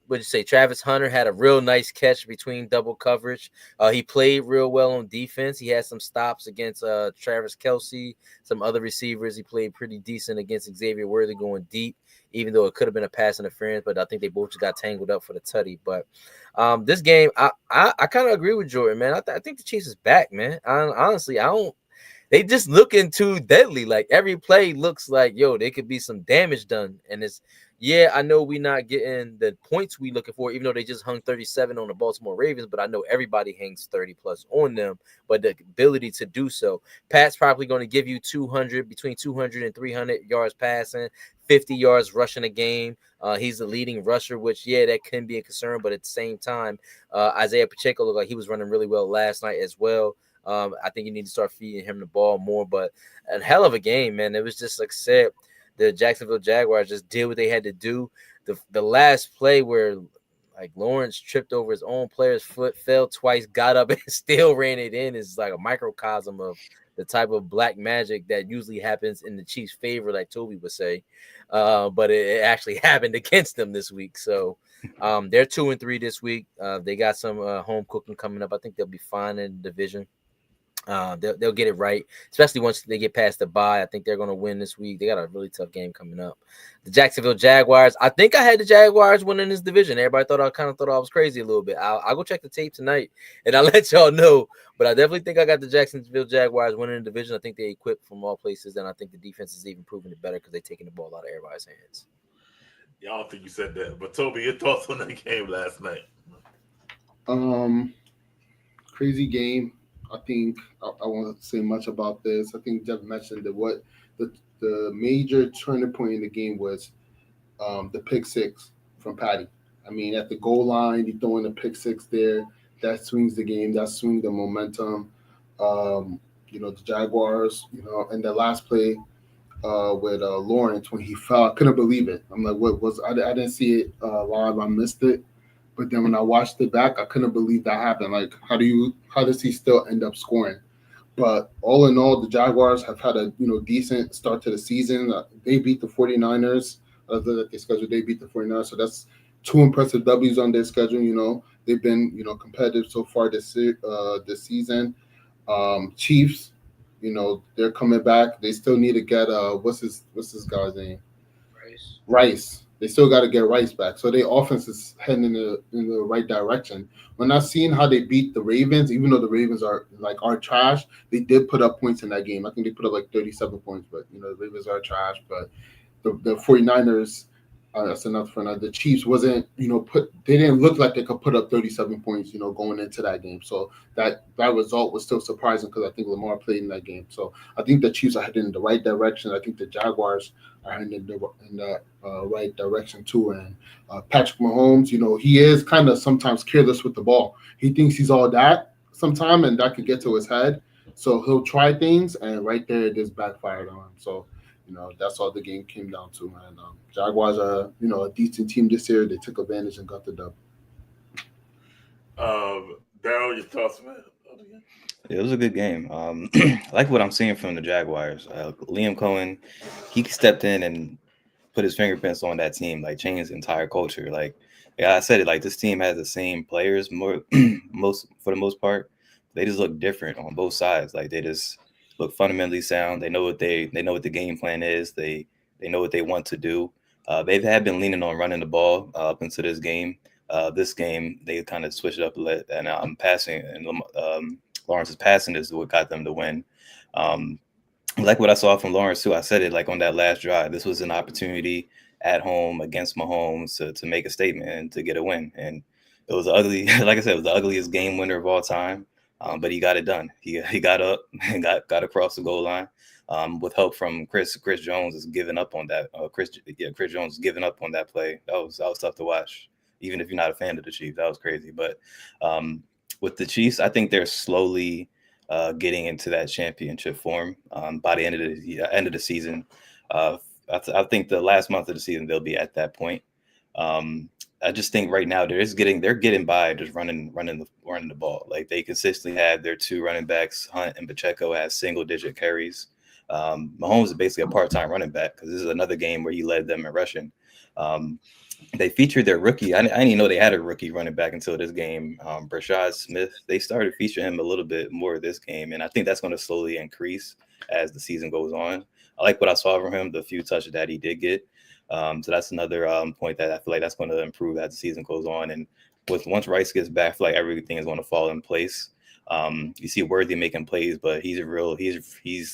What'd you say? Travis Hunter had a real nice catch between double coverage. He played real well on defense. He had some stops against Travis Kelce, some other receivers. He played pretty decent against Xavier Worthy going deep, even though it could have been a pass interference, but I think they both just got tangled up for the tutty. But this game, I kind of agree with Jordan, man. I think the Chiefs is back, man. Honestly, they just looking too deadly. Like, every play looks like, yo, there could be some damage done. And I know we're not getting the points we looking for, even though they just hung 37 on the Baltimore Ravens, but I know everybody hangs 30 plus on them, but the ability to do so. Pat's probably going to give you between 200 and 300 yards passing, 50 yards rushing a game. He's the leading rusher, which, that can be a concern, but at the same time, Isaiah Pacheco looked like he was running really well last night as well. I think you need to start feeding him the ball more, but a hell of a game, man. It was just like I said, the Jacksonville Jaguars just did what they had to do. The last play where like Lawrence tripped over his own player's foot, fell twice, got up and still ran it in is like a microcosm of the type of black magic that usually happens in the Chiefs' favor, like Toby would say. But it actually happened against them this week. So they're 2-3 this week. They got some home cooking coming up. I think they'll be fine in the division. They'll get it right, especially once they get past the bye. I think they're going to win this week. They got a really tough game coming up. The Jacksonville Jaguars. I think I had the Jaguars winning this division. Everybody thought I was crazy a little bit. I'll go check the tape tonight and I'll let y'all know. But I definitely think I got the Jacksonville Jaguars winning the division. I think they equipped from all places, and I think the defense is even proving it better because they're taking the ball out of everybody's hands. Yeah, I don't think you said that, but Toby, your thoughts on that game last night? Crazy game. I think I won't say much about this. I think Jeff mentioned that what the major turning point in the game was the pick six from Patty. I mean, at the goal line, you're throwing the pick six there. That swings the game. That swings the momentum. The Jaguars, and the last play with Lawrence when he fell, I couldn't believe it. I'm like, what was I didn't see it live. I missed it. But then when I watched it back, I couldn't believe that happened. Like, how does he still end up scoring? But all in all, the Jaguars have had a decent start to the season. They beat the 49ers. They beat the 49ers. So that's two impressive W's on their schedule. They've been competitive so far this season. Chiefs, they're coming back. They still need to get what's this guy's name? Rice. They still got to get Rice back. So their offense is heading in the right direction. When I seen how they beat the Ravens, even though the Ravens are trash, they did put up points in that game. I think they put up like 37 points, but the Ravens are trash. But the 49ers, that's enough for now. The Chiefs wasn't, they didn't look like they could put up 37 points, going into that game. So that result was still surprising because I think Lamar played in that game. So I think the Chiefs are heading in the right direction. I think the Jaguars are heading in the right direction too. And Patrick Mahomes, he is kind of sometimes careless with the ball. He thinks he's all that sometime, and that could get to his head. So he'll try things, and right there it just backfired on him. So that's all the game came down to, man. Jaguars are, a decent team this year. They took advantage and got the dub. Daryl, your thoughts, man? It was a good game. I like what I'm seeing from the Jaguars. Liam Cohen, he stepped in and put his fingerprints on that team, like changed the entire culture. Like I said it, like this team has the same players for the most part. They just look different on both sides. Like they just look fundamentally sound. They know what they know what the game plan is. They know what they want to do. They have been leaning on running the ball up into this game. This game they kind of switched it up a little, and passing and Lawrence's passing is what got them to win. Like what I saw from Lawrence too. I said it like on that last drive. This was an opportunity at home against Mahomes to make a statement and to get a win. And it was ugly. Like I said, it was the ugliest game winner of all time. But he got it done. He got up and got across the goal line with help from Chris. Chris Jones is giving up on that. Chris Jones is giving up on that play. That was tough to watch. Even if you're not a fan of the Chiefs, that was crazy. But with the Chiefs, I think they're slowly getting into that championship form by the end of the season. I think the last month of the season they'll be at that point. I just think right now they're getting by just running the ball. Like they consistently have their two running backs, Hunt and Pacheco, has single digit carries. Mahomes is basically a part-time running back because this is another game where he led them in rushing. They featured their rookie. I didn't even know they had a rookie running back until this game. Brashad Smith. They started featuring him a little bit more this game, and I think that's going to slowly increase as the season goes on. I like what I saw from him, the few touches that he did get. So that's another point that I feel like that's going to improve as the season goes on. And once Rice gets back, I feel like everything is going to fall in place. You see Worthy making plays, but he's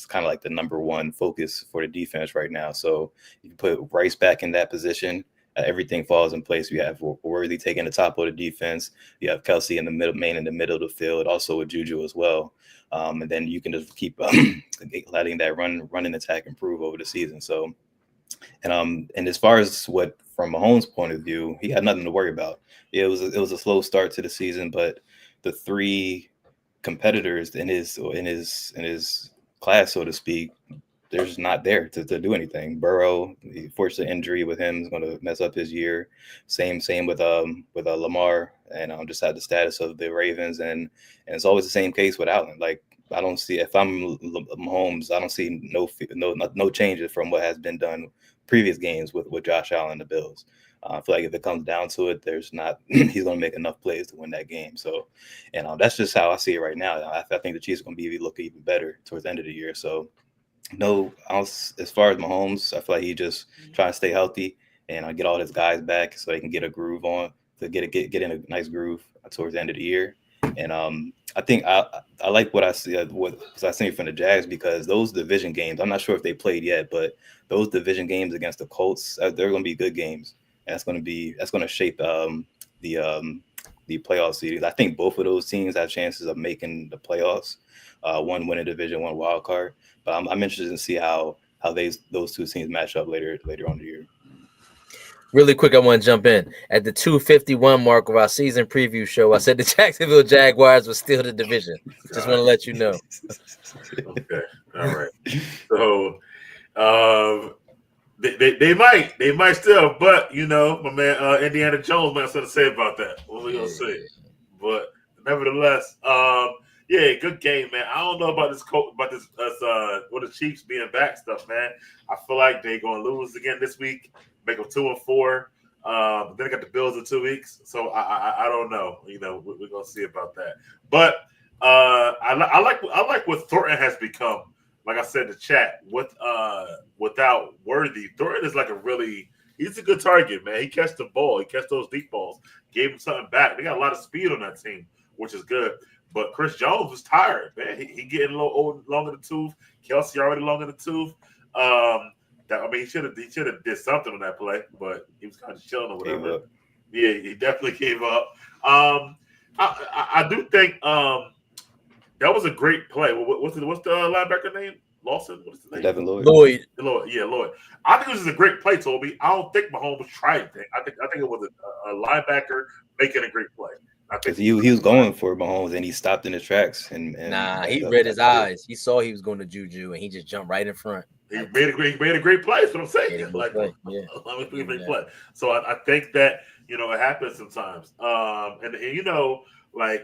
kind of like the number one focus for the defense right now. So you put Rice back in that position, everything falls in place. You have Worthy taking the top of the defense. You have Kelsey in the middle of the field, also with Juju as well. And then you can just keep letting that running attack improve over the season. So, and as far as what from Mahomes' point of view, he had nothing to worry about. Yeah, it was a slow start to the season, but the three competitors in his class, so to speak, they're just not there to do anything. Burrow, the fortunate injury with him is going to mess up his year. Same with Lamar, and just at the status of the Ravens, and it's always the same case with Allen. Like I don't see, if I'm Mahomes, I don't see no changes from what has been done previous games with Josh Allen and the Bills. I feel like if it comes down to it, he's going to make enough plays to win that game. So, and that's just how I see it right now. I think the Chiefs are going to look even better towards the end of the year. So. No, as far as Mahomes, I feel like he just trying to stay healthy and get all his guys back so they can get a groove on, to get in a nice groove towards the end of the year. And I think I like what I see what I see from the Jags, because those division games, I'm not sure if they played yet, but those division games against the Colts, they're going to be good games, and that's going to shape the playoff series. I think both of those teams have chances of making the playoffs. One winning division, one wild card. But I'm interested to see how those two teams match up later on in the year. Really quick, I want to jump in. At the 251 mark of our season preview show, I said the Jacksonville Jaguars will steal the division. Just want to let you know. Okay. All right. So they might still, but my man Indiana Jones might have something to say about that. What we gonna say? But nevertheless, yeah, good game, man. I don't know about the Chiefs being back stuff, man. I feel like they're gonna lose again this week, make them 2-4. Then they got the Bills in 2 weeks, so I don't know. We're gonna see about that. But I like what Thornton has become. Like I said in the chat, without Worthy, Thornton is he's a good target, man. He catch the ball, he catch those deep balls, gave him something back. They got a lot of speed on that team, which is good. But Chris Jones was tired, man. He getting a little old, long in the tooth. Kelsey already long in the tooth. He should have did something on that play, but he was kind of chilling or whatever. Yeah, he definitely gave up. I do think that was a great play. What's the linebacker name? Lawson? What's his name? Devin Lloyd. Lloyd. I think this is a great play, Toby. I don't think Mahomes tried anything. I think it was a linebacker making a great play. Because he was going for Mahomes and he stopped in his tracks. And he read his eyes. He saw he was going to Juju and he just jumped right in front. He made a great play. That's what I'm saying. Play. So I think that it happens sometimes. And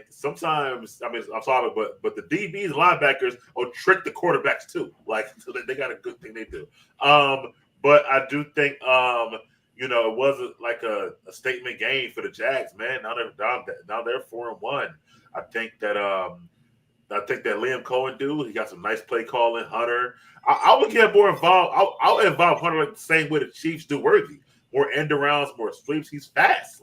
sometimes, I'm sorry, but the DBs, linebackers, will trick the quarterbacks too. So they got a good thing they do. But I do think it wasn't like a statement game for the Jags, man. Now they're 4-1. I think that Liam Cohen he got some nice play calling. Hunter, I would get more involved. I'll involve Hunter the same way the Chiefs do Worthy. More end arounds, more sweeps. He's fast.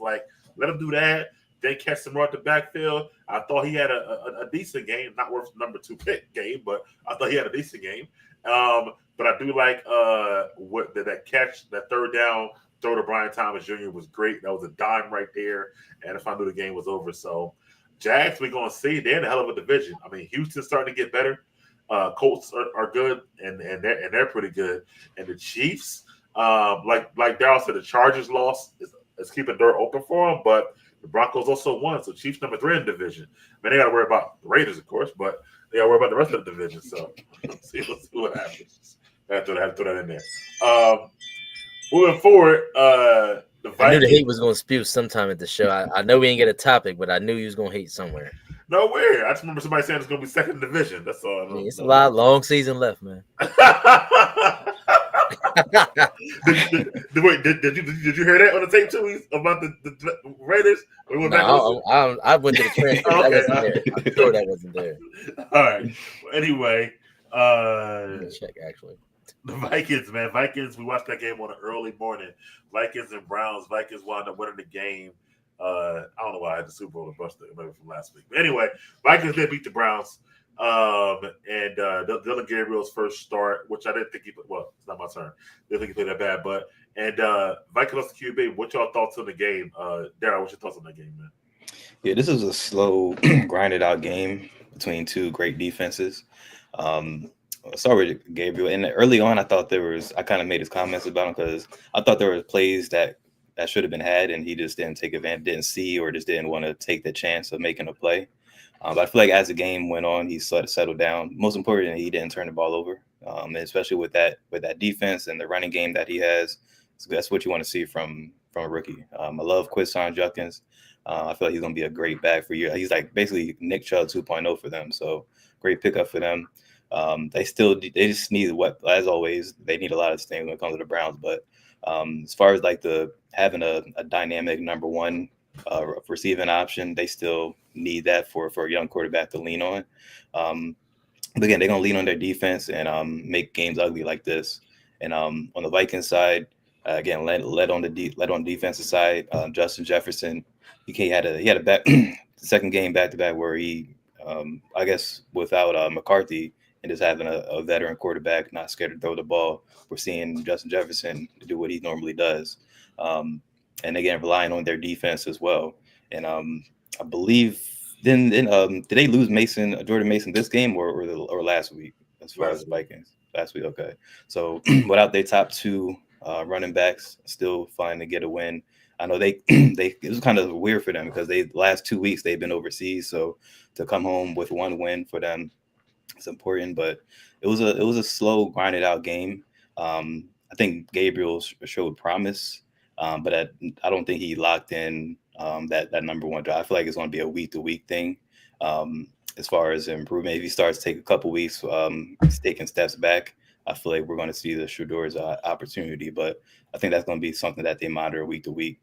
Let him do that. Then catch some more at the backfield. I thought he had a decent game, not worth number 2 pick game, but I thought he had a decent game. But I do like that catch, that third down throw to Brian Thomas Jr. was great. That was a dime right there. And if I knew the game was over. So Jags, we're going to see. They're in a hell of a division. I mean, Houston's starting to get better. Colts are good, and they're pretty good. And the Chiefs, like Darryl said, the Chargers lost is keeping the door open for them, but the Broncos also won. So Chiefs number 3 in the division. I mean, they got to worry about the Raiders, of course, but they got to worry about the rest of the division. So let's see what happens. I have to throw that in there. Moving forward, the Vikings. I knew the hate was going to spew sometime at the show. I know we didn't get a topic, but I knew you was going to hate somewhere. Nowhere. I just remember somebody saying it's going to be second division. That's all I know. It's a long season left, man. Wait, did you hear that on the tape too about the Raiders? I went to the transcript. Okay. That wasn't there. I'm sure that wasn't there. All right. Well, anyway, check actually. the Vikings, man. Vikings, we watched that game on an early morning. Vikings and Browns. Vikings wound up winning the game. I don't know why I had the Super Bowl and busted maybe from last week. But anyway, Vikings did beat the Browns. And Dylan Gabriel's first start, which I didn't think it's not my turn. Didn't think he played that bad, but Vikings lost the QB. What y'all thoughts on the game? Darryl, what's your thoughts on that game, man? Yeah, this was a slow, grinded out game between two great defenses. Sorry, Gabriel. And early on, I thought I kind of made his comments about him because I thought there were plays that should have been had, and he just didn't take advantage, didn't see, or just didn't want to take the chance of making a play. But I feel like as the game went on, he sort of settled down. Most importantly, he didn't turn the ball over, and especially with that defense and the running game that he has. So that's what you want to see from a rookie. I love Quinshon Judkins. I feel like he's going to be a great back for you. He's like basically Nick Chubb 2.0 for them. So great pickup for them. They just need as always, they need a lot of things when it comes to the Browns. But as far as like having a dynamic number one receiving option, they still need that for a young quarterback to lean on. But again, they're gonna lean on their defense and make games ugly like this. And on the Vikings side, again, led on the defensive side, Justin Jefferson, he had a second game back to back where he, I guess, without McCarthy and just having a veteran quarterback not scared to throw the ball, we're seeing Justin Jefferson do what he normally does. And again, relying on their defense as well. And I believe then did they lose Jordan Mason this game or last week as far as the Vikings? Last week, okay. So without their top two running backs, still fine to get a win. I know it was kind of weird for them because the last 2 weeks they've been overseas, so to come home with one win for them, it's important. But it was a slow, grinded out game. I think Gabriel showed promise. But I don't think he locked in that number one drive. I feel like it's going to be a week-to-week thing as far as improvement. If he starts to take a couple weeks, taking steps back, I feel like we're going to see the Shedor's opportunity. But I think that's going to be something that they monitor week to week.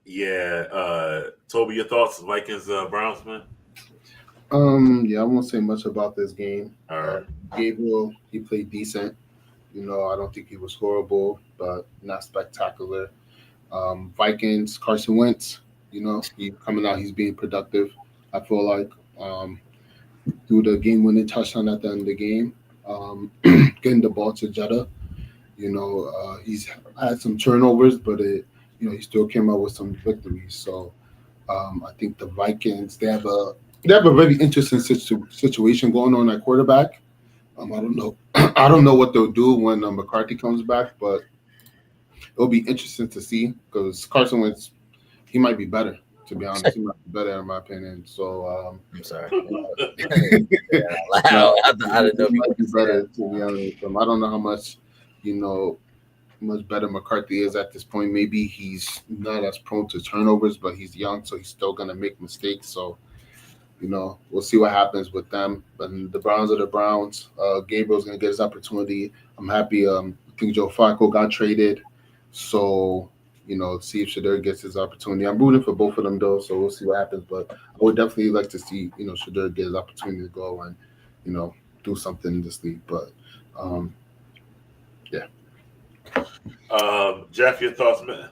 Yeah. Toby, your thoughts, Vikings, Browns, man? Yeah, I won't say much about this game. All right. Gabriel, he played decent. I don't think he was horrible, but not spectacular. Vikings, Carson Wentz, he coming out, he's being productive. I feel like through the game-winning touchdown at the end of the game, getting the ball to Jetta, he's had some turnovers, but he still came out with some victories. So I think the Vikings, they have a very interesting situation going on at quarterback. I don't know. I don't know what they'll do when McCarthy comes back, but it'll be interesting to see because Carson Wentz, he might be better. To be honest, he might be better in my opinion. So I'm sorry. I didn't know he might be better. To be honest, I don't know how much, much better McCarthy is at this point. Maybe he's not as prone to turnovers, but he's young, so he's still gonna make mistakes. So. We'll see what happens with them. But the Browns are the Browns. Gabriel's going to get his opportunity. I'm happy. I think Joe Flacco got traded. So, see if Shedeur gets his opportunity. I'm rooting for both of them, though, so we'll see what happens. But I would definitely like to see, Shedeur get his opportunity to go and, do something in this league. But, yeah. Jeff, your thoughts, man?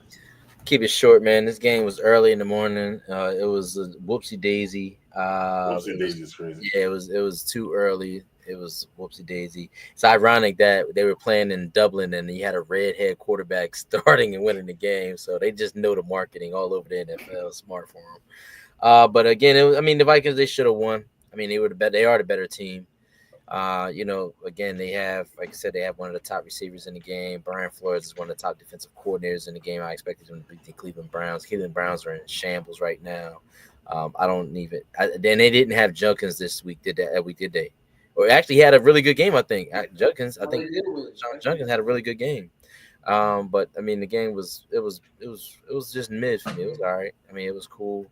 Keep it short, man. This game was early in the morning. It was a whoopsie daisy. Whoopsie daisy is crazy. Yeah, it was too early. It was whoopsie daisy. It's ironic that they were playing in Dublin and you had a redhead quarterback starting and winning the game. So they just know the marketing all over the NFL. Smart for them. But again, the Vikings, they should have won. I mean, they are the better team. Again, they have, like I said, they have one of the top receivers in the game. Brian Flores is one of the top defensive coordinators in the game. I expected him to beat the Cleveland Browns. Cleveland Browns are in shambles right now. Then they didn't have Junkins this week, did they? Or actually had a really good game, I think. Junkins had a really good game. But I mean, the game was just mid for me. It was all right. I mean, it was cool.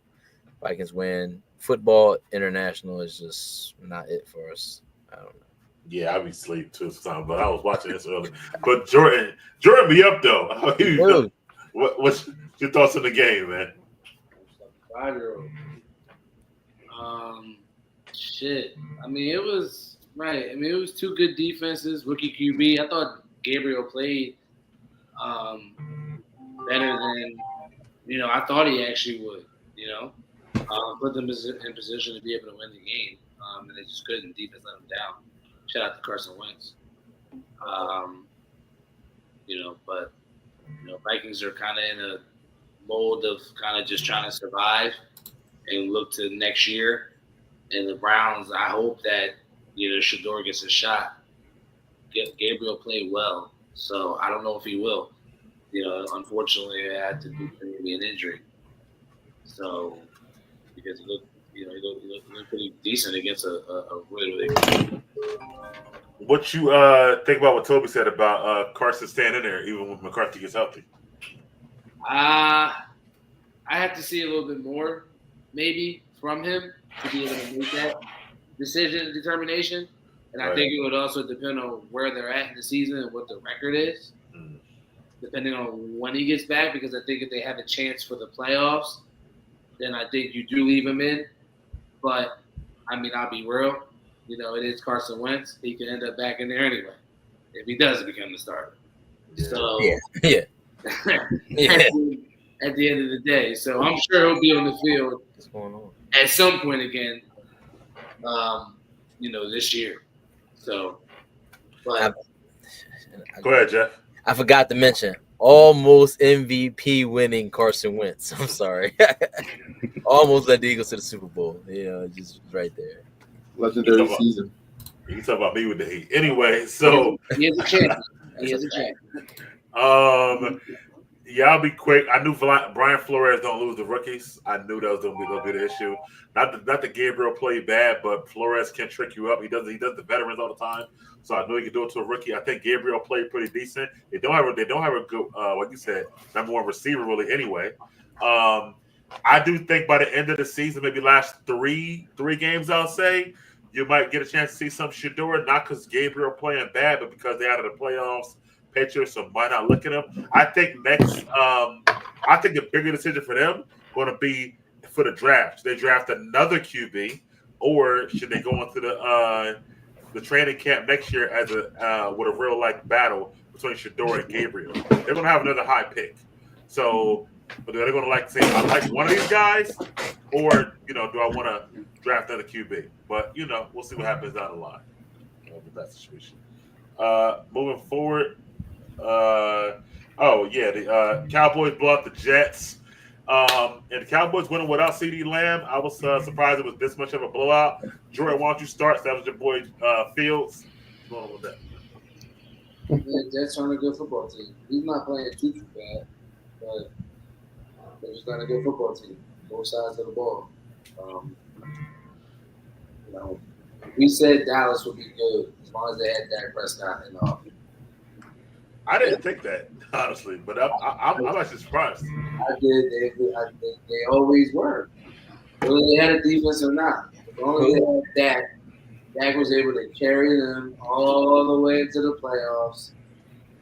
Vikings win. Football international is just not it for us. I don't know. Yeah, I be asleep too sometimes, but I was watching this earlier. But Jordan be up though. How you doing? What's your thoughts on the game, man? 5-year-old. Shit. I mean, it was right. I mean, it was two good defenses. Rookie QB. I thought Gabriel played better than I thought he actually would. Put them in position to be able to win the game, and they just couldn't. Defense let them down. Shout out to Carson Wentz. But Vikings are kind of in a mold of kind of just trying to survive and look to next year. And the Browns, I hope that Shador gets a shot. Gabriel played well, so I don't know if he will. Unfortunately, it had to be an injury. So because he looked pretty decent against a really good. What you think about what Toby said about Carson staying in there even when McCarthy gets healthy? I have to see a little bit more, maybe, from him to be able to make that decision and determination. And I think it would also depend on where they're at in the season and what the record is, depending on when he gets back. Because I think if they have a chance for the playoffs, then I think you do leave him in. But, I mean, I'll be real. It is Carson Wentz. He can end up back in there anyway if he does become the starter. Yeah. So, yeah. At the end of the day. So I'm sure he'll be on the field What's going on? at some point again, this year. So, but Go ahead, Jeff. I forgot to mention almost MVP winning Carson Wentz. I'm sorry. Almost led the Eagles to the Super Bowl. Just right there. Legendary season. You can talk about me with the Heat. Anyway, so he is a champion. Yeah, I'll be quick. I knew Brian Flores don't lose the rookies. I knew that was going to be the issue. Not that Gabriel played bad, but Flores can trick you up. He does the veterans all the time. So I knew he could do it to a rookie. I think Gabriel played pretty decent. They don't have a good, like you said, number one receiver really. Anyway, I do think by the end of the season, maybe last three games, I'll say you might get a chance to see some Shador. Not because Gabriel playing bad, but because they're out of the playoffs. Patriots, so why not look at them? I think I think the bigger decision for them going to be for the draft. Should they draft another QB, or should they go into the training camp next year as with a real battle between Shador and Gabriel? They're going to have another high pick. So, but they're going to say, I like one of these guys, or do I want to draft another QB? But we'll see what happens down the line with that situation. Moving forward. The Cowboys blew out the Jets. And the Cowboys winning without CeeDee Lamb. I was surprised it was this much of a blowout. Jordan, why don't you start? So that was your boy Fields. What's going on with that? Yeah, Jets are a good football team. He's not playing too bad, but they're just not a good football team. Both sides of the ball. We said Dallas would be good as long as they had Dak Prescott in the offense. I didn't think that, honestly, but I'm actually surprised. I did. They always were. Whether they had a defense or not. As long as they had Dak was able to carry them all the way into the playoffs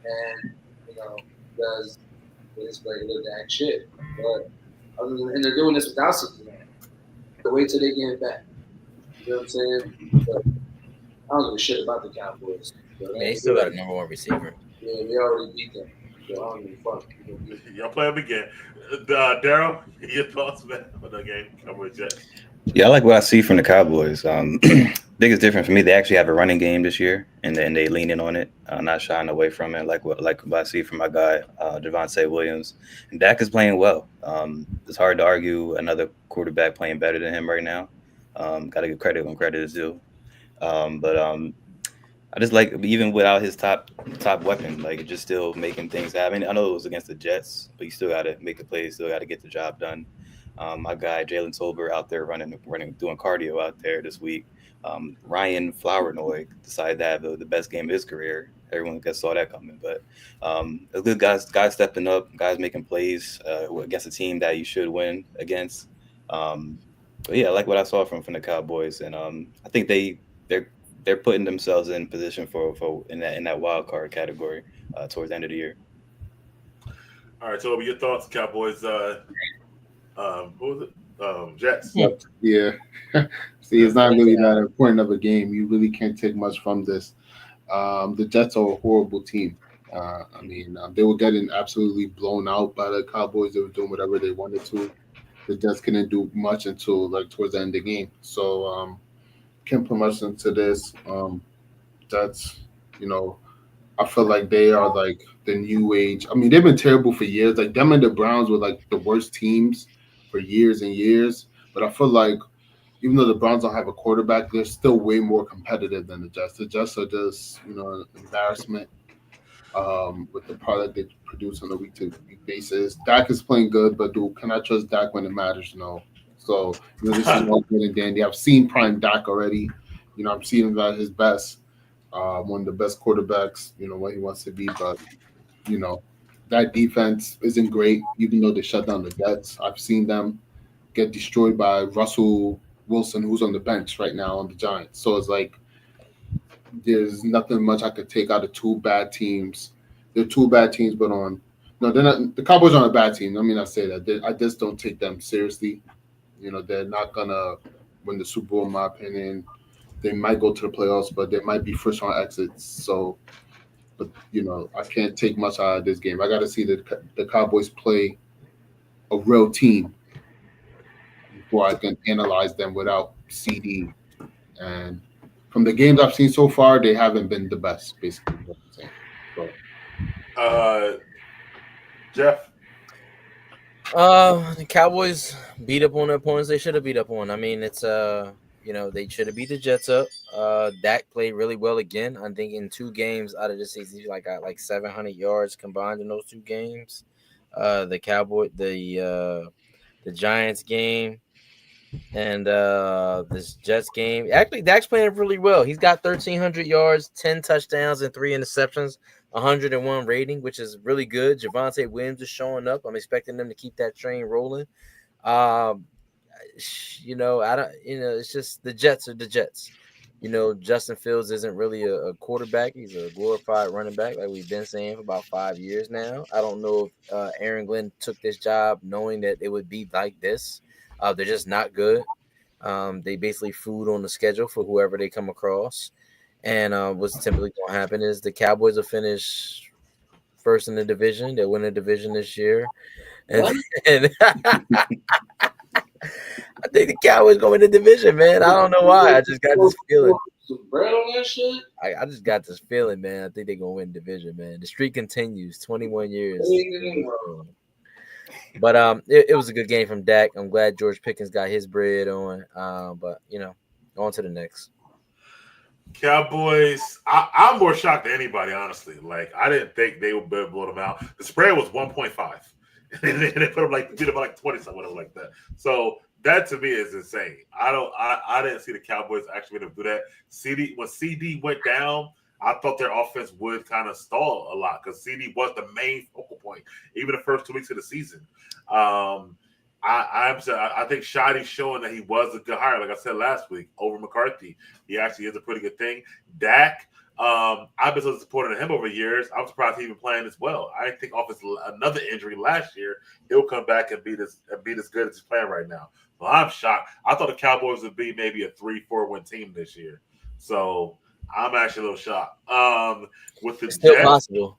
and, does this regular Dak shit. But and they're doing this without CeeDee Lamb. Wait till they get back. You know what I'm saying? But I don't give a shit about the Cowboys. They still got a number one receiver. Yeah, we already beat them. Y'all play them again. Daryl, your thoughts, man, on the game? Cowboys Jets. Yeah, I like what I see from the Cowboys. Biggest difference for me, they actually have a running game this year, and they lean in on it, not shying away from it. Like what I see from my guy Javonte Williams, and Dak is playing well. It's hard to argue another quarterback playing better than him right now. Got to give credit when credit is due. But I just like, even without his top weapon, like just still making things happen. I know it was against the Jets, but you still got to make the plays, still got to get the job done. My guy Jalen Tolbert out there running, doing cardio out there this week. Ryan Flournoy decided to have the best game of his career. Everyone saw that coming, but a good guys stepping up, guys making plays against a team that you should win against. But yeah, I like what I saw from the Cowboys, and I think they're putting themselves in position for in that wild card category towards the end of the year. All right, Toby, your thoughts, Cowboys? What was it? Jets. Yeah. See, it's not really that important of a game. You really can't take much from this. The Jets are a horrible team. They were getting absolutely blown out by the Cowboys. They were doing whatever they wanted to. The Jets couldn't do much until towards the end of the game. So can't put much into this. Jets, I feel like they are like the new age. I mean, they've been terrible for years. Like them and the Browns were like the worst teams for years and years. But I feel like even though the Browns don't have a quarterback, they're still way more competitive than the Jets. The Jets are just, an embarrassment with the product they produce on a week-to-week basis. Dak is playing good, but can I trust Dak when it matters? No. So, this is all good and dandy. I've seen prime Dak already. I'm seeing him at his best. One of the best quarterbacks, what he wants to be. But, that defense isn't great, even though they shut down the Jets. I've seen them get destroyed by Russell Wilson, who's on the bench right now on the Giants. So it's like there's nothing much I could take out of two bad teams. They're two bad teams, but they're not. The Cowboys aren't a bad team. Let me not say that. I just don't take them seriously. They're not gonna win the Super Bowl, in my opinion. They might go to the playoffs, but they might be first round exits. So, but I can't take much out of this game. I got to see the Cowboys play a real team before I can analyze them without CD. And from the games I've seen so far, they haven't been the best, basically. What I'm saying. Jeff? The Cowboys beat up on the opponents they should have beat up on. I mean, it's they should have beat the Jets up. Dak played really well again. I think in 2 games out of the season, he got 700 yards combined in those 2 games. The Giants game and this Jets game. Actually, Dak's playing really well. He's got 1,300 yards, 10 touchdowns, and 3 interceptions, 101 rating, which is really good. Javonte Williams is showing up. I'm expecting them to keep that train rolling. It's just the Jets are the Jets. Justin Fields isn't really a quarterback. He's a glorified running back, like we've been saying for about 5 years now. I don't know if Aaron Glenn took this job knowing that it would be like this. They're just not good. They basically food on the schedule for whoever they come across. And what's typically going to happen is the Cowboys will finish first in the division. They'll win the division this year. And I think the Cowboys go in the division, man. I don't know why. I just got this feeling. Bread on that shit? I just got this feeling, man. I think they're going to win the division, man. The streak continues. 21 years. But it was a good game from Dak. I'm glad George Pickens got his bread on. But, on to the next. Cowboys, I'm more shocked than anybody, honestly. I didn't think they would blow them out. The spread was 1.5. And they put them beat them by 20 something, whatever like that. So that to me is insane. I didn't see the Cowboys actually be able to do that. When CD went down, I thought their offense would kind of stall a lot because CD was the main focal point, even the first 2 weeks of the season. I think Shoddy's showing that he was a good hire, like I said last week, over McCarthy. He actually is a pretty good thing. Dak, I've been so supporting him over years. I'm surprised he's even playing as well. I think off another injury last year, he'll come back and be as good as he's playing right now. So I'm shocked. I thought the Cowboys would be maybe a 3-4 win team this year. So I'm actually a little shocked. With the it's still Jets, possible.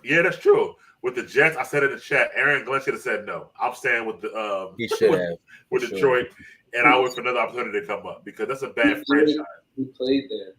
Yeah, that's true. with the Jets, I said in the chat, Aaron Glenn should have said no. I'm staying with the He should have. with For sure. Detroit, and I wait for another opportunity to come up because that's a bad franchise. He played there.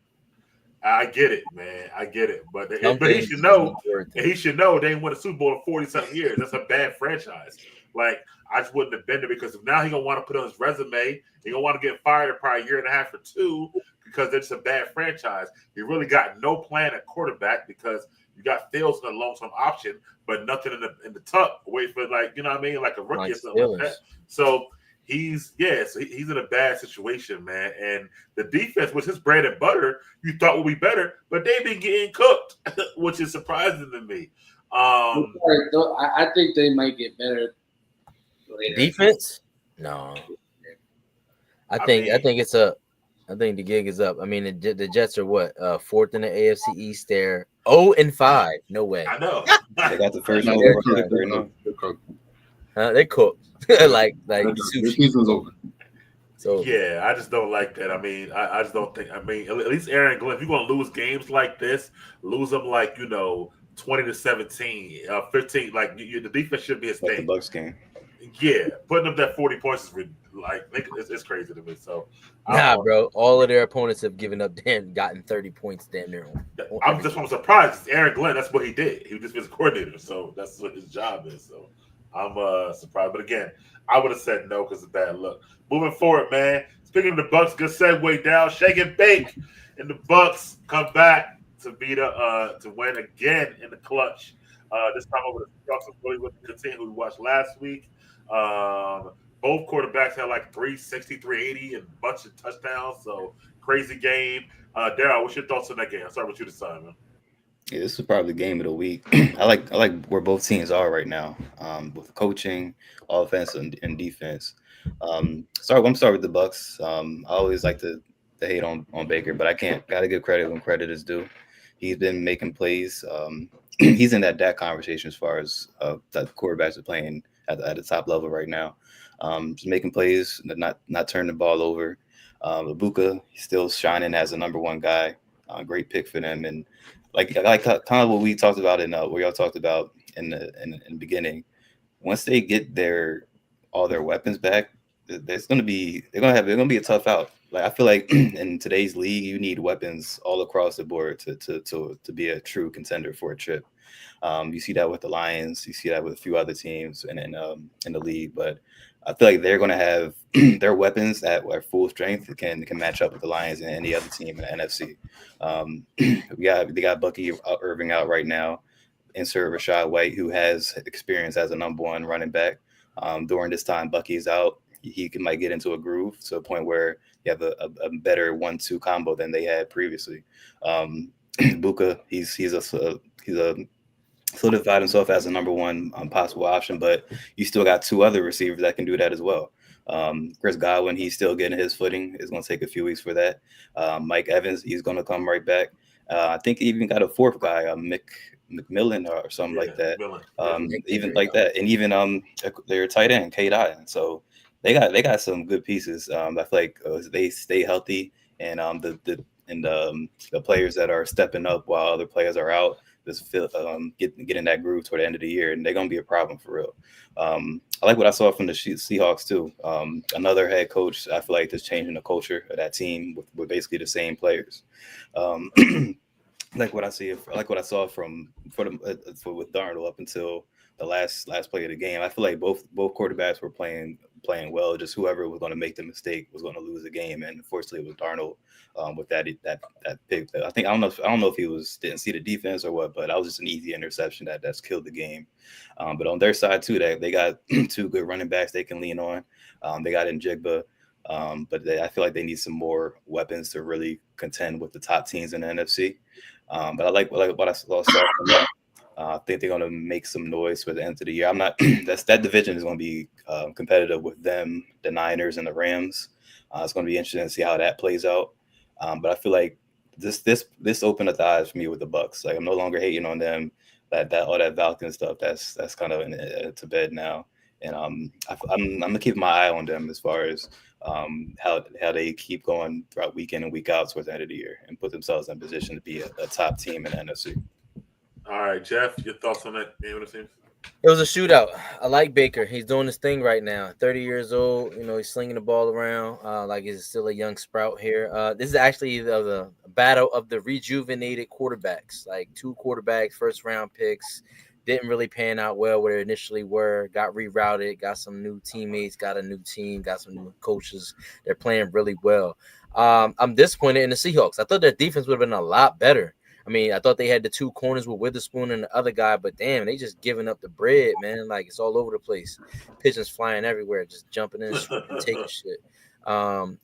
I get it, man. I get it, but he Something should know. is worth it. He should know they ain't won a Super Bowl in 40-something years. That's a bad franchise. Like, I just wouldn't have been there because now he's going to want to put on his resume. He's going to want to get fired in probably a year and a half or two because they're just a bad franchise. You really got no plan at quarterback because you got Fields in a long-term option, but nothing in the tuck. Wait for, like, you know what I mean? Like a rookie or something like that. So he's in a bad situation, man. And the defense, which is bread and butter, you thought would be better, but they've been getting cooked, which is surprising to me. I think they might get better later. Defense? No. I think the gig is up. I mean, the Jets are what? Fourth in the AFC East. They're 0-5. No way. I know. They got the first No, overall. they're cooked. They cooked. like The sushi. season's over. So Yeah, I just don't like that. I mean, I just don't think. I mean, at least Aaron Glenn, if you're gonna lose games like this, lose them like 20-17, 15. Like the defense should be his Like the thing. Bucks game. Yeah, putting up that 40 points is it's crazy to me. So bro, all of their opponents have given up gotten 30 points damn near. I'm surprised. Aaron Glenn, that's what he did. He was just his coordinator, so that's what his job is. So I'm surprised. But again, I would have said no because of bad luck. Moving forward, man. Speaking of the Bucks, good segue down. Shake and bake, and the Bucks come back to to win again in the clutch. This time over the Seahawks, really with the team who we watched last week. Both quarterbacks had like 360, 380, and a bunch of touchdowns. So crazy game. Daryl, what's your thoughts on that game? I'll start with you this time, man. Yeah, this is probably the game of the week. I like where both teams are right now, with coaching, offense, and defense. I'm start with the Bucks. I always like to hate on Baker, but I can't. Got to give credit when credit is due. He's been making plays. He's in that conversation as far as that quarterbacks are playing at the top level right now. Just making plays, not turning the ball over. Ibuka, he's still shining as the number one guy. Great pick for them, and like kind of what we talked about what y'all talked about in the beginning. Once they get all their weapons back, they're gonna be a tough out. Like I feel like in today's league, you need weapons all across the board to be a true contender for a chip. You see that with the Lions, you see that with a few other teams in the league, but I feel like they're going to have their weapons at full strength can match up with the Lions and any other team in the NFC. They got Bucky Irving out right now. Insert Rashad White, who has experience as a number one running back. During this time, Bucky's out. He might get into a groove to a point where you have a better 1-2 combo than they had previously. Buka, he's solidified himself as a number one possible option, but you still got two other receivers that can do that as well. Chris Godwin, he's still getting his footing. It's going to take a few weeks for that. Mike Evans, he's going to come right back. I think he even got a fourth guy, McMillan or something like that. Even like that, and even their tight end, Kate Allen. So they got some good pieces. I feel like they stay healthy, and the players that are stepping up while other players are out, just get in that groove toward the end of the year, and they're gonna be a problem for real. I like what I saw from the Seahawks too. Another head coach, I feel like, that's changing the culture of that team with basically the same players. Like what I saw with Darnold up until the last play of the game. I feel like both quarterbacks were playing well. Just whoever was going to make the mistake was going to lose the game, and unfortunately, it was Darnold with that pick. I don't know if he didn't see the defense or what, but that was just an easy interception that's killed the game. But on their side too, they got two good running backs they can lean on. They got Njigba, but I feel like they need some more weapons to really contend with the top teams in the NFC. But I like what I saw from them. I think they're going to make some noise for the end of the year. That division is going to be competitive with them, the Niners, and the Rams. It's going to be interesting to see how that plays out. But I feel like this opened up the eyes for me with the Bucks. Like I'm no longer hating on them. That all that Falcon stuff that's kind of to bed now. And I'm gonna keep my eye on them as far as how they keep going throughout week in and week out towards the end of the year and put themselves in position to be a top team in the NFC. All right, Jeff, your thoughts on that game of the teams? It was a shootout. I like Baker. He's doing his thing right now. 30 years old. He's slinging the ball around like he's still a young sprout here. This is actually the battle of the rejuvenated quarterbacks. Like 2 quarterbacks, first round picks, didn't really pan out well where they initially were. Got rerouted. Got some new teammates. Got a new team. Got some new coaches. They're playing really well. I'm disappointed in the Seahawks. I thought their defense would have been a lot better. I mean, I thought they had the 2 corners with Witherspoon and the other guy, but damn, they just giving up the bread, man. Like it's all over the place. Pigeons flying everywhere, just jumping in and taking shit. And,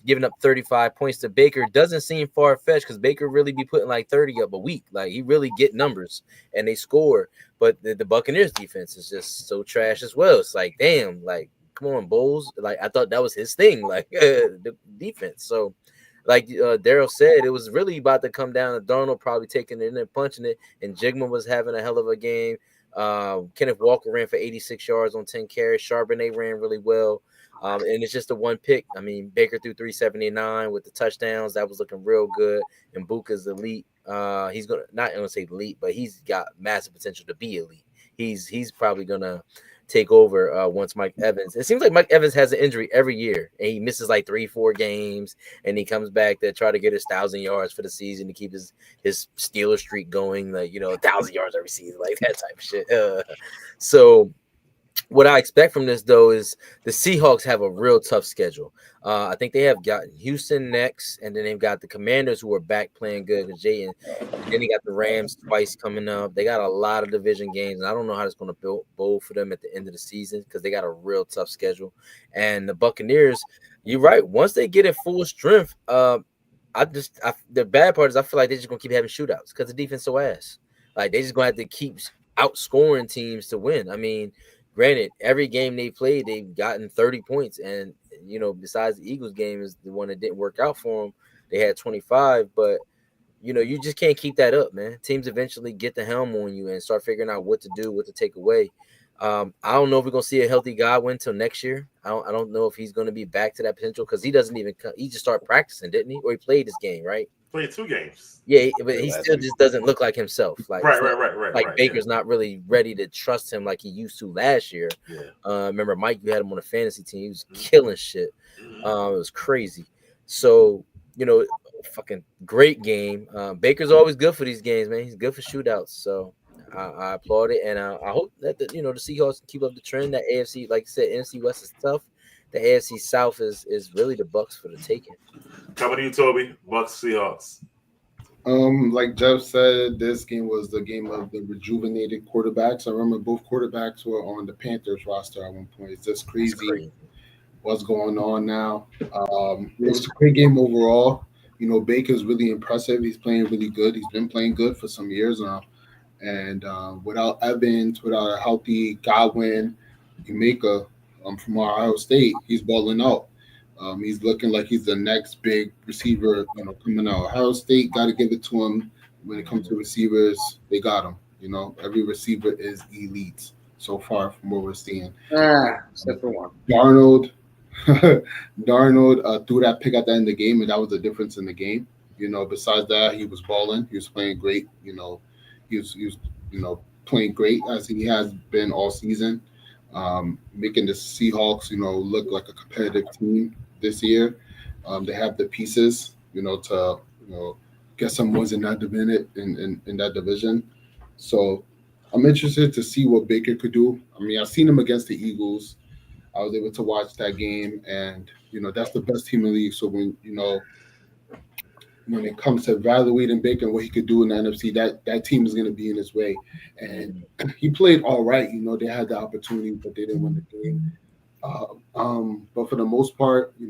giving up 35 points to Baker doesn't seem far-fetched because Baker really be putting like 30 up a week. Like he really get numbers and they score. But the Buccaneers defense is just so trash as well. It's like, damn, like, come on, Bowles. Like I thought that was his thing, like the defense. So like Daryl said, it was really about to come down to Darnold probably taking it in and punching it, and Jigma was having a hell of a game. Kenneth Walker ran for 86 yards on 10 carries. Charbonnet ran really well. And it's just a 1 pick. I mean, Baker threw 379 with the touchdowns. That was looking real good. And Buka's elite. He's not going to say elite, but he's got massive potential to be elite. He's probably going to take over once Mike Evans. It seems like Mike Evans has an injury every year, and he misses like 3-4 games, and he comes back to try to get his 1,000 yards for the season to keep his Steeler streak going, like 1,000 yards every season, like that type of shit. So what I expect from this, though, is the Seahawks have a real tough schedule. I think they have got Houston next, and then they've got the Commanders who are back playing good. And then they got the Rams twice coming up. They got a lot of division games, and I don't know how it's going to bowl for them at the end of the season because they got a real tough schedule. And the Buccaneers, you're right. Once they get at full strength, the bad part is I feel like they're just going to keep having shootouts because the defense so ass. Like they just going to have to keep outscoring teams to win. I mean, granted, every game they played, they've gotten 30 points. And, besides the Eagles game is the one that didn't work out for them. They had 25. But, you just can't keep that up, man. Teams eventually get the helm on you and start figuring out what to do, what to take away. I don't know if we're going to see a healthy Godwin until next year. I don't know if he's going to be back to that potential because he just started practicing, didn't he? Or he played this game, right? Played 2 games. Yeah, but he still just doesn't look like himself. Like Right. Like Baker's not really ready to trust him like he used to last year. Yeah. Remember, Mike, you had him on a fantasy team. He was killing shit. It was crazy. So, fucking great game. Baker's always good for these games, man. He's good for shootouts. So I applaud it, and I hope that the Seahawks keep up the trend. That AFC, like you said, NFC West is tough. The AFC South is really the Bucks for the taking. Coming to you, Toby. Bucks, Seahawks. Like Jeff said, this game was the game of the rejuvenated quarterbacks. I remember both quarterbacks were on the Panthers roster at one point. It's just crazy what's going on now. It was a great game overall. Baker's really impressive. He's playing really good. He's been playing good for some years now. And without Evans, without a healthy Godwin, Emeka from Ohio State, he's balling out. He's looking like he's the next big receiver, coming out. Ohio State, got to give it to him. When it comes to receivers, they got him. Every receiver is elite so far from what we're seeing. Except for one. Darnold threw that pick at the end of the game, and that was the difference in the game. Besides that, he was balling. He was playing great. He was playing great as he has been all season. Making the Seahawks, look like a competitive team this year. They have the pieces, to get some wins in that division. So I'm interested to see what Baker could do. I mean, I've seen him against the Eagles. I was able to watch that game, and that's the best team in the league. So when it comes to evaluating Baker and what he could do in the NFC, that team is going to be in his way. And he played all right. They had the opportunity, but they didn't win the game. But for the most part, I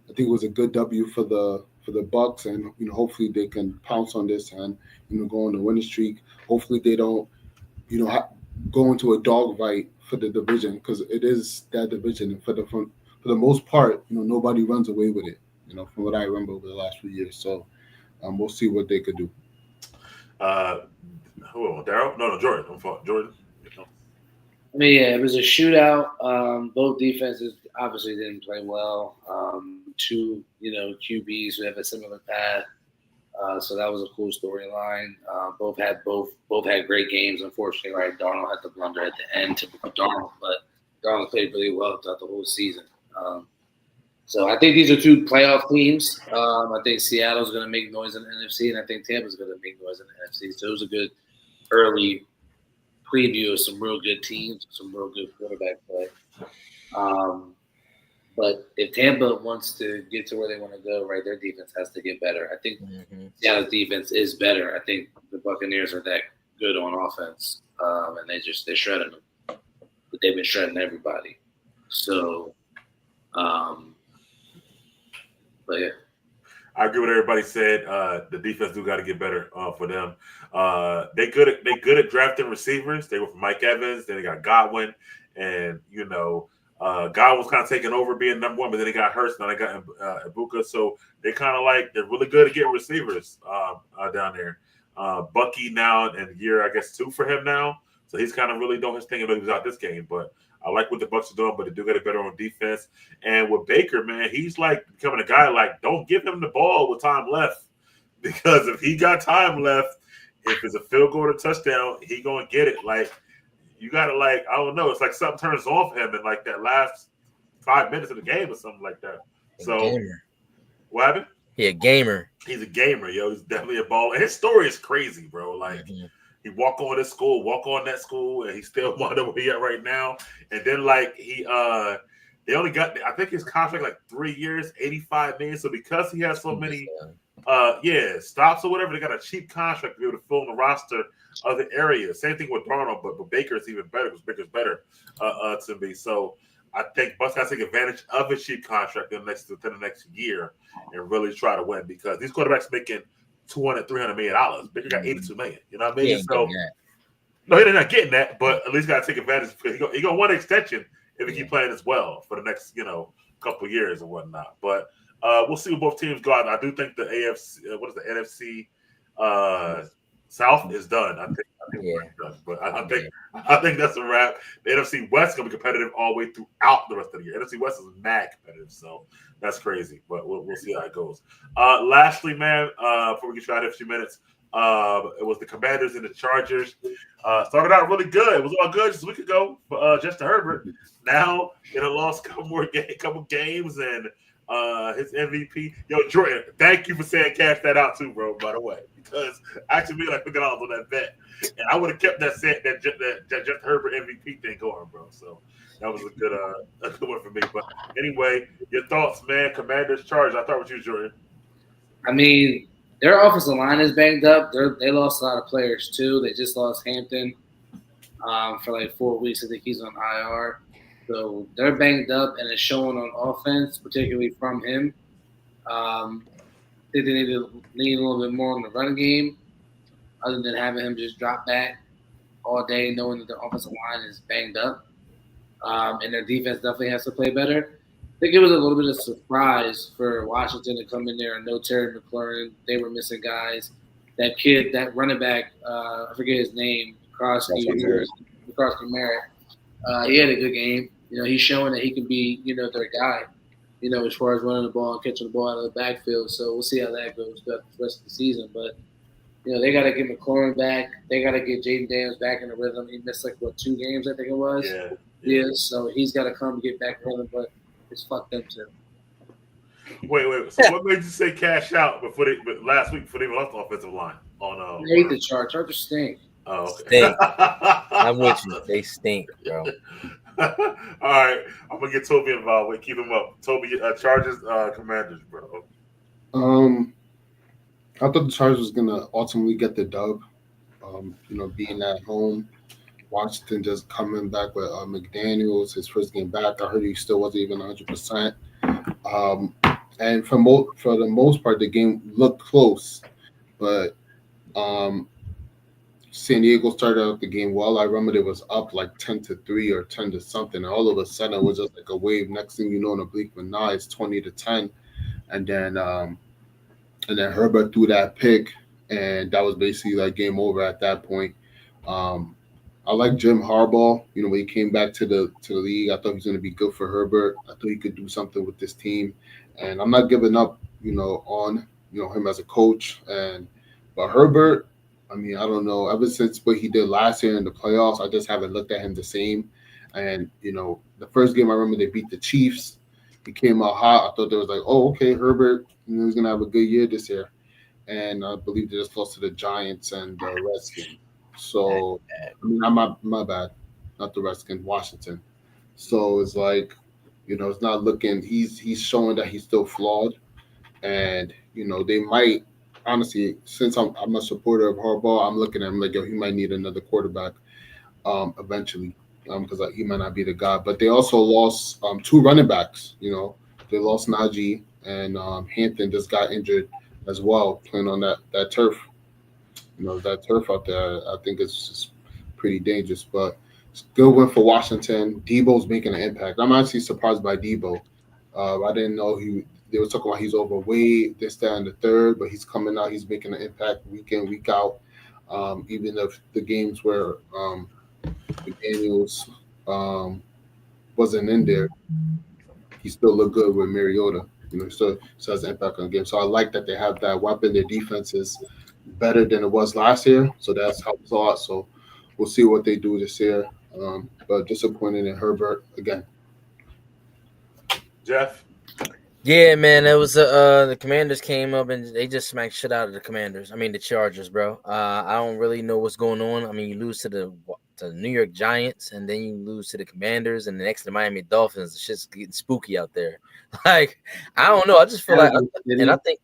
think it was a good W for the Bucks, and hopefully they can pounce on this and go on the winning streak. Hopefully they don't go into a dogfight for the division, because it is that division. And for the most part, nobody runs away with it. From what I remember over the last few years. So we'll see what they could do. Daryl? No, Jordan. Jordan. I mean, yeah, it was a shootout. Both defenses obviously didn't play well. Two, QBs who have a similar path. So that was a cool storyline. Both had great games. Unfortunately, right, Darnold had the blunder at the end, typical Darnold, but Darnold played really well throughout the whole season. So I think these are two playoff teams. I think Seattle's going to make noise in the NFC, and I think Tampa's going to make noise in the NFC. So it was a good early preview of some real good teams, some real good quarterback play. But if Tampa wants to get to where they want to go, right, their defense has to get better. I think Seattle's defense is better. I think the Buccaneers are that good on offense, and they're shredding them. But they've been shredding everybody. So, but yeah. I agree with what everybody said. The defense do got to get better for them. They good at drafting receivers. They were from Mike Evans. Then they got Godwin, and God was kind of taking over being number one, but then they got Hurts, and then they got Ibuka. So they're really good at getting receivers down there. Bucky now in year, I guess, 2 for him now. So he's kind of really doing his thing. I know he was out this game, but I like what the Bucs are doing, but they do get it better on defense. And with Baker, man, he's like becoming a guy like, don't give him the ball with time left. Because if he got time left, if it's a field goal or a touchdown, he going to get it. Like, you got to, like, I don't know. It's like something turns off him in, like, that last 5 minutes of the game or something like that. So, what happened? He a gamer. He's a gamer, yo. He's definitely a baller. And his story is crazy, bro. Like, he walk on this school, walk on that school, and he's still wound up where he at right now. And then, like, they only got, I think his contract, like, 3 years, $85 million. So because he has so many, stops or whatever, they got a cheap contract to be able to fill in the roster of the area. Same thing with Darnold, but Baker's even better because Baker's better to me. So I think Bucs got to take advantage of a cheap contract within the next year and really try to win, because these quarterbacks making $200, $300 million. Baker got $82 million. You know what I mean? So no, they're not getting that, but at least got to take advantage, because he gonna want an extension if he keep playing as well for the next couple years and whatnot. But we'll see what both teams go out. I do think the NFC South is done. I think we're done. But I think that's a wrap. The NFC West is gonna be competitive all the way throughout the rest of the year. NFC West is mad competitive, so that's crazy. But we'll see how it goes. Lastly, man, before we get you out in a few minutes, it was the Commanders and the Chargers. Started out really good. It was all good just a week ago for Justin Herbert. Now it lost a couple games, and his MVP. Yo, Jordan, thank you for saying cash that out too, bro, by the way. Because I actually made like $50 on that bet. And I would have kept that Justin Herbert MVP thing going, bro. So that was a good one for me. But anyway, your thoughts, man. Commanders, Chargers. I thought with you, Jordan. I mean, their offensive line is banged up. They lost a lot of players too. They just lost Hampton for like 4 weeks. I think he's on IR. So they're banged up, and it's showing on offense, particularly from him. They need to lean a little bit more on the running game, other than having him just drop back all day, knowing that the offensive line is banged up. And their defense definitely has to play better. I think it was a little bit of a surprise for Washington to come in there and no Terry McLaurin. They were missing guys. That kid, that running back, I forget his name, Crosby Merritt. He had a good game. He's showing that he can be, their guy, as far as running the ball and catching the ball out of the backfield. So we'll see how that goes throughout the rest of the season. But, they got to get McLaurin back. They got to get Jaden Daniels back in the rhythm. He missed, 2 games, I think it was. Yeah. So he's got to come get back in rhythm, but it's fucked them too. Wait. So what made you say cash out but last week before they even left the offensive line? I hate the Chargers. Chargers stink. Oh, okay. Stink. I'm with you. They stink, bro. All right, I'm gonna get Toby involved. Wait, keep him up. Toby, Chargers, Commanders, bro. I thought the Chargers was gonna ultimately get the dub. Being at home, Washington just coming back with McDaniels, his first game back. I heard he still wasn't even 100%. And for the most part, the game looked close, but San Diego started out the game well. I remember it was up like 10-3 or 10 to something. And all of a sudden, it was just like a wave. Next thing you know, in a blink of an eye, it's 20-10. And then Herbert threw that pick, and that was basically like game over at that point. I like Jim Harbaugh. When he came back to the league, I thought he was going to be good for Herbert. I thought he could do something with this team, and I'm not giving up. On him as a coach. But Herbert, I mean, I don't know. Ever since what he did last year in the playoffs, I just haven't looked at him the same. And the first game I remember they beat the Chiefs. He came out hot. I thought they was like, oh, okay, Herbert, he's gonna have a good year this year. And I believe they just lost to the Giants and the Redskins. So I mean, my bad, not the Redskins, Washington. So it's like, it's not looking. He's showing that he's still flawed, and they might honestly, since I'm a supporter of Harbaugh, I'm looking at him like, yo, he might need another quarterback eventually, because he might not be the guy. But they also lost two running backs. They lost Najee, and Hampton just got injured as well, playing on that turf. That turf out there, I think it's just pretty dangerous. But it's a good win for Washington. Debo's making an impact. I'm actually surprised by Debo. I didn't know they were talking about he's overweight, this, that, and the third, but he's coming out. He's making an impact week in, week out. Even if the games where McDaniels wasn't in there, he still looked good with Mariota. He still has an impact on the game. So I like that they have that weapon. Their defense is better than it was last year, so that's helped a lot. So we'll see what they do this year. But disappointed in Herbert again. Jeff? Yeah, man, it was the Commanders came up and they just smacked shit out of the Chargers, bro. I don't really know what's going on. I mean, you lose to the New York Giants, and then you lose to the Commanders, and the next to the Miami Dolphins. The shit's getting spooky out there. Like, I don't know. I just feel and I think,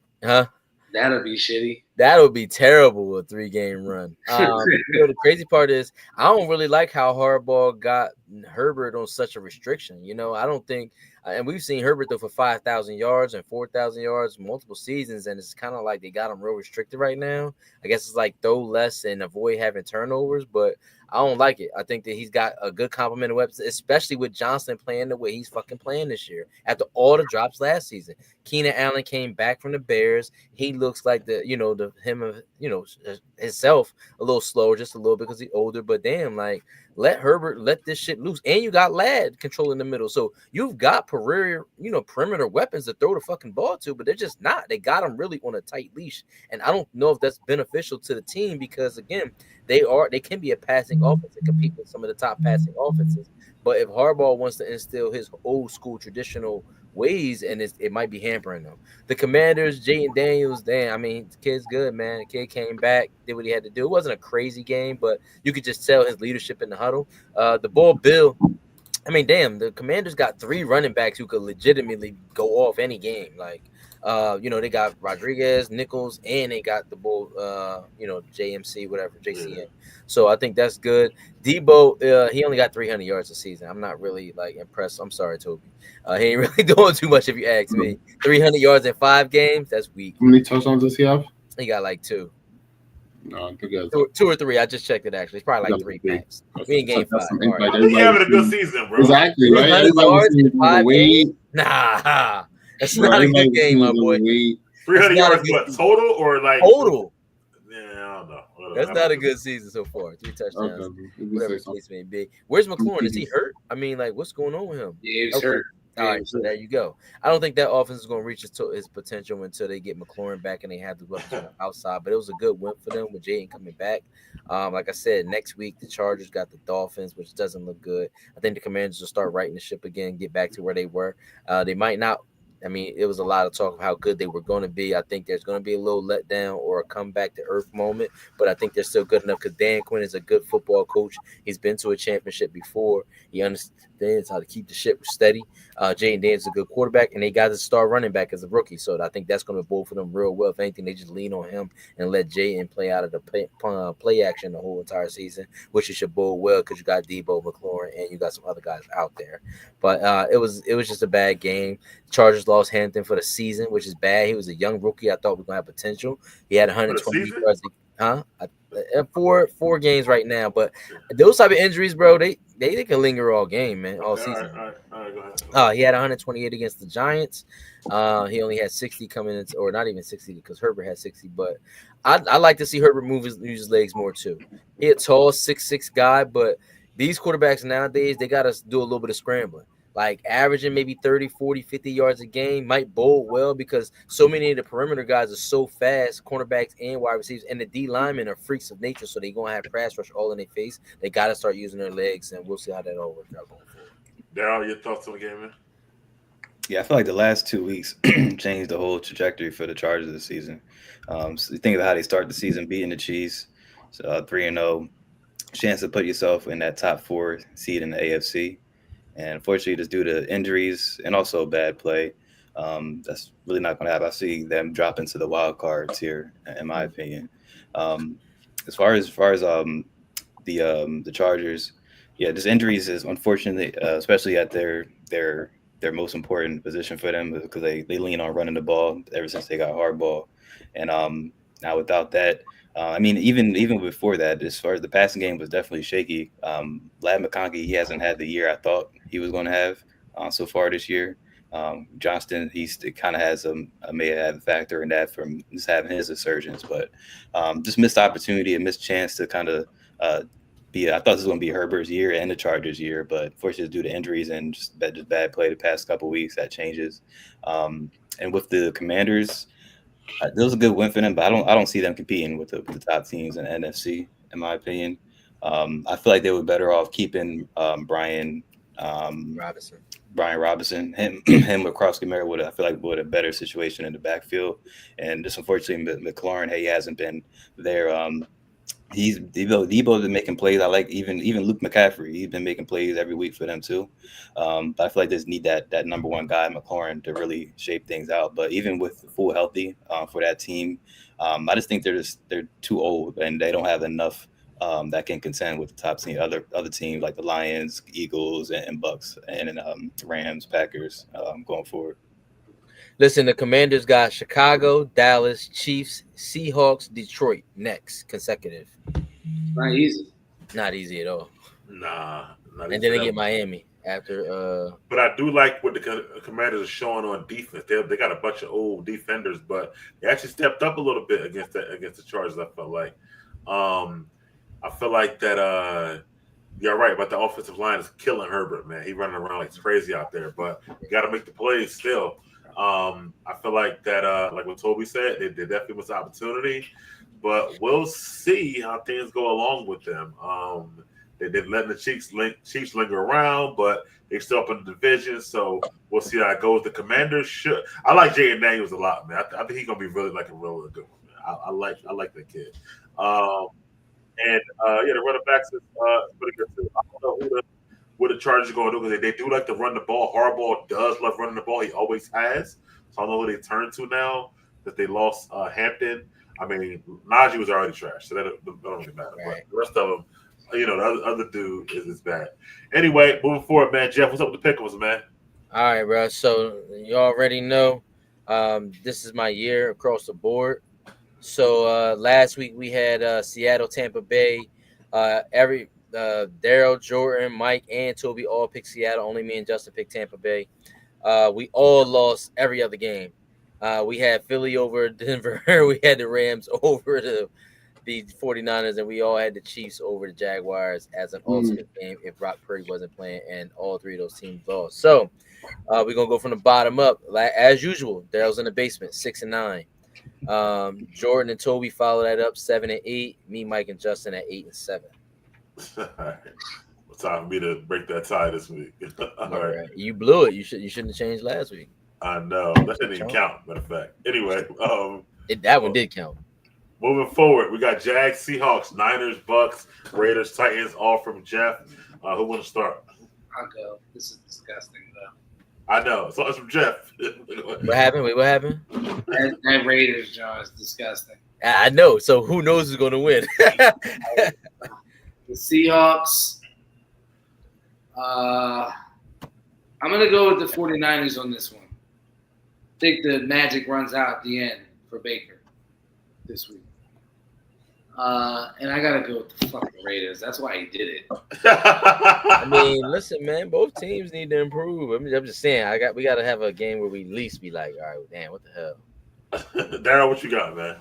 that'll be shitty. That would be terrible, a 3-game run. The crazy part is I don't really like how Harbaugh got Herbert on such a restriction. I don't think and we've seen Herbert throw for 5,000 yards and 4,000 yards multiple seasons, and it's kind of like they got him real restricted right now. I guess it's like throw less and avoid having turnovers, but I don't like it. I think that he's got a good complement of weapons, especially with Johnson playing the way he's fucking playing this year. After all the drops last season, Keenan Allen came back from the Bears. He looks like himself a little slower, just a little bit because he's older. But damn, like, let Herbert let this shit loose, and you got Ladd controlling the middle, so you've got perimeter weapons to throw the fucking ball to, but they're just not. They got him really on a tight leash, and I don't know if that's beneficial to the team because again, they can be a passing offense and compete with some of the top passing offenses. But if Harbaugh wants to instill his old school traditional ways, and it might be hampering them. The Commanders, Jayden Daniels, damn, I mean, the kid's good, man. The kid came back, did what he had to do. It wasn't a crazy game, but you could just tell his leadership in the huddle. The Bull Bill, I mean, damn, the Commanders got 3 running backs who could legitimately go off any game. Like, they got Rodriguez, Nichols, and they got the Bull, JMC, whatever, JCM. So I think that's good. Debo, he only got 300 yards this season. I'm not really like impressed. I'm sorry, Toby. He ain't really doing too much if you ask me. 300 yards in 5 games, that's weak. How many touchdowns does he have? He got like 2. No, I think he has 2 or 3. I just checked it actually. It's probably like 3 games. We in game 5. He's having a good season, bro. Exactly, right? Yards in 5 games? Nah, that's not a good game, my boy. 300 yards, what, total or like total? Yeah, I don't know. That's not a good season so far. 3 touchdowns. Okay. Whatever the case may be. Where's McLaurin? Is he hurt? I mean, like, what's going on with him? Yeah, he's hurt. All right, so there you go. I don't think that offense is going to reach its potential until they get McLaurin back and they have the weapons on the outside. But it was a good win for them with Jayden coming back. Like I said, next week the Chargers got the Dolphins, which doesn't look good. I think the Commanders will start righting the ship again, get back to where they were. They might not. I mean, it was a lot of talk of how good they were going to be. I think there's going to be a little letdown or a comeback to earth moment, but I think they're still good enough because Dan Quinn is a good football coach. He's been to a championship before. He understands how to keep the ship steady. Jayden Daniels is a good quarterback, and they got a star running back as a rookie, so I think that's going to bowl for them real well. If anything, they just lean on him and let Jayden play out of the play action the whole entire season, which it should bowl well because you got Debo, McLaurin, and you got some other guys out there. But it was just a bad game. Chargers lost Hampton for the season, which is bad. He was a young rookie. I thought we were going to have potential. He had 120 yards. 4 games right now. But those type of injuries, bro, they can linger all game, man, all season. All right, go ahead. He had 128 against the Giants. He only had 60 coming in, or not even 60 because Herbert had 60. But I like to see Herbert use his legs more too. He a tall 6'6" guy, but these quarterbacks nowadays, they got to do a little bit of scrambling. like averaging maybe 30, 40, 50 yards a game might bode well because so many of the perimeter guys are so fast, cornerbacks and wide receivers, and the D linemen are freaks of nature, so they're going to have pass rush all in their face. They got to start using their legs, and we'll see how that all works out going forward. Daryl, your thoughts on the game, man? Yeah, I feel like the last 2 weeks changed the whole trajectory for the Chargers this season. So you think about how they start the season, beating the Chiefs, 3-0, chance to put yourself in that top 4 seed in the AFC. And unfortunately, just due to injuries and also bad play, that's really not going to happen. I see them drop into the wild card tier, in my opinion. As far as the Chargers, yeah, just injuries is unfortunately, especially at their most important position for them because they lean on running the ball ever since they got Hardball, and now without that. I mean, even before that, as far as the passing game was definitely shaky. Lad McConkey, he hasn't had the year I thought he was going to have so far this year. Johnston, it kind of has may have a factor in that from just having his resurgence, but just missed opportunity, a missed chance to kind of I thought this was going to be Herbert's year and the Chargers' year, but fortunately due to injuries and just bad play the past couple of weeks, that changes. And with the Commanders. It was a good win for them, but I don't see them competing with the top teams in the NFC, in my opinion. I feel like they were better off keeping Brian Robinson, him with Krause-Kamara I feel like with a better situation in the backfield. And just unfortunately, McLaurin, he hasn't been there. He's Debo's been making plays. I like even Luke McCaffrey. He's been making plays every week for them too. But I feel like they just need that number one guy, McLaurin, to really shape things out. But even with full healthy for that team, I just think they're too old and they don't have enough that can contend with the top team, other teams like the Lions, Eagles, and Bucks, and Rams, Packers going forward. Listen, the Commanders got Chicago, Dallas, Chiefs, Seahawks, Detroit next consecutive. Not easy. Not easy at all. Nah. And then they get Miami after. But I do like what the Commanders are showing on defense. They got a bunch of old defenders, but they actually stepped up a little bit against the Chargers. I felt like. I feel like that. You're right, but the offensive line is killing Herbert, man. He's running around like crazy out there, but you got to make the plays still. I feel like that, like what Toby said, they definitely was an opportunity, but we'll see how things go along with them. They're letting the Chiefs linger around, but they're still up in the division, so we'll see how it goes. The Commanders I like Jaden Daniels a lot, man. I think he's gonna be really like a really good one, man. I like the kid. The running backs is pretty good too. I don't know what the Chargers are going to do because they do like to run the ball. Harbaugh does love running the ball. He always has. So I don't know who they turn to now that they lost Hampton. I mean, Najee was already trash, so that don't really matter. Right. But the rest of them, the other dude is bad. Anyway, moving forward, man. Jeff, what's up with the Pickles, man? All right, bro. So you already know this is my year across the board. So last week we had Seattle, Tampa Bay. Daryl, Jordan, Mike, and Toby all picked Seattle. Only me and Justin picked Tampa Bay. We all lost every other game. We had Philly over Denver. We had the Rams over the 49ers, and we all had the Chiefs over the Jaguars as an alternate game if Brock Purdy wasn't playing, and all three of those teams lost. So we're going to go from the bottom up. As usual, Daryl's in the basement, 6-9. Jordan and Toby follow that up, 7-8. Me, Mike, and Justin at 8-7. It's time for me to break that tie this week. All right. You blew it. You shouldn't have changed last week. I know. That didn't even count, matter of fact. Anyway. That one did count. Moving forward, we got Jags, Seahawks, Niners, Bucks, Raiders, Titans, all from Jeff. Who want to start? I'll go. This is disgusting, though. I know. So it's from Jeff. What happened? Wait, what happened? That Raiders, John, is disgusting. I know. So who knows who's going to win? The Seahawks. I'm going to go with the 49ers on this one. I think the magic runs out at the end for Baker this week. And I got to go with the fucking Raiders. That's why he did it. I mean, listen, man, both teams need to improve. I'm just saying, we got to have a game where we at least be like, all right, damn, what the hell? Daryl, what you got, man?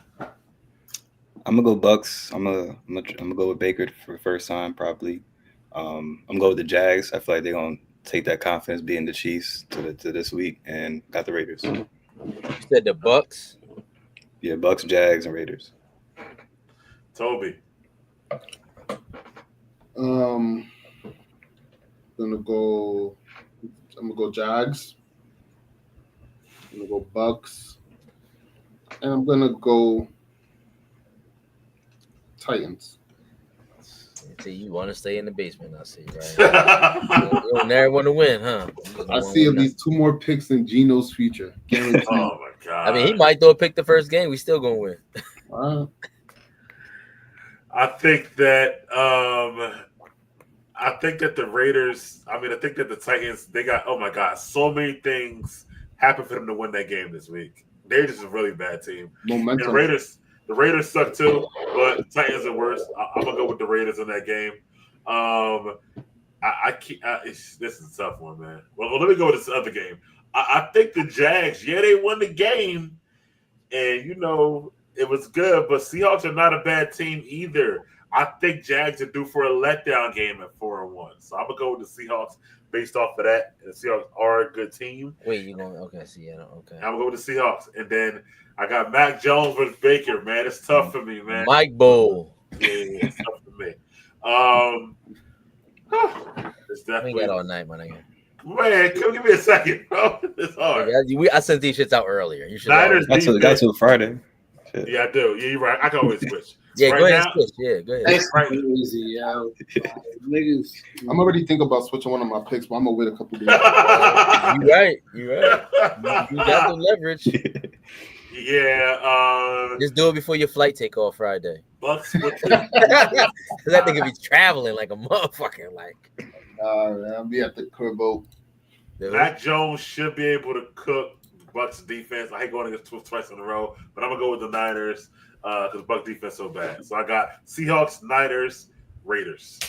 I'm gonna go Bucks. I'm gonna go with Baker for the first time, probably. I'm gonna go with the Jags. I feel like they're gonna take that confidence being the Chiefs to this week and got the Raiders. You said the Bucks. Yeah, Bucks, Jags, and Raiders. Toby. I'm gonna go Jags. I'm gonna go Bucks. And I'm gonna go Titans. See, you want to stay in the basement, I see, right? You don't never want to win, huh? I see at least 2 more picks in Geno's future. Guaranteed. Oh my god. I mean, he might throw a pick the first game. We still gonna win. I think that the Raiders, I think that the Titans, they got, oh my god, so many things happen for them to win that game this week. They're just a really bad team. Momentum. And the Raiders suck too, but the Titans are worse. I'm gonna go with the Raiders in that game. This is a tough one, man. Well, let me go with this other game. I think the Jags, they won the game, and it was good, but Seahawks are not a bad team either. I think Jags are due for a letdown game at 4-1. So I'm gonna go with the Seahawks based off of that. And the Seahawks are a good team. Wait, you going? Okay, Seattle. Okay. I'm gonna go with the Seahawks, and then I got Mac Jones versus Baker. Man, it's tough for me, man. Mike Bowl. Yeah, it's tough for me. It's We definitely. got all night, my nigga. Man, give me a second, bro. It's hard. I sent these shits out earlier. You should. Niners Got to Friday. Shit. Yeah, I do. Yeah, you're right. I can always switch. Yeah, Right go ahead. now- Switch. Yeah, go ahead. That's Right. crazy, yo. Niggas. I'm already thinking about switching one of my picks, but I'm gonna wait a couple days. You right. You right. You got the leverage. Yeah. Just do it before your flight take off Friday. Bucks with the Cause that nigga be traveling like a motherfucker. Like, I'll be at the Curbo. dude. Mac Jones should be able to cook Bucks defense. I hate going against twice in a row, but I'm gonna go with the Niners because Bucks defense so bad. So I got Seahawks, Niners, Raiders.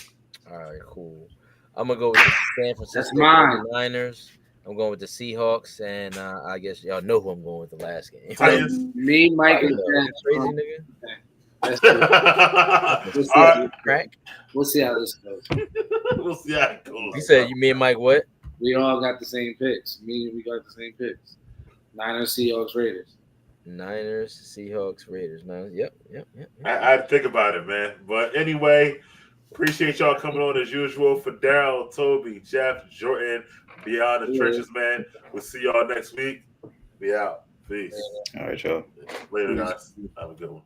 All right, cool. I'm gonna go with the San Francisco mine. 49ers. I'm going with the Seahawks, and I guess y'all know who I'm going with the last game. Titans. Me, Mike, and Crazy nigga. That's good. We'll see, All right. Crack. we'll see how this goes. We'll see how it goes. You said you, me, and Mike. What? We all got the same picks. We got the same picks. Niners, Seahawks, Raiders. Niners, Seahawks, Raiders. Niners. Yep. I think about it, man. But anyway, appreciate y'all coming on as usual. For Daryl, Toby, Jeff, Jordan, Beyond the Trenches, man. We'll see y'all next week. Be out. Peace. All right, y'all. Later, guys. Have a good one.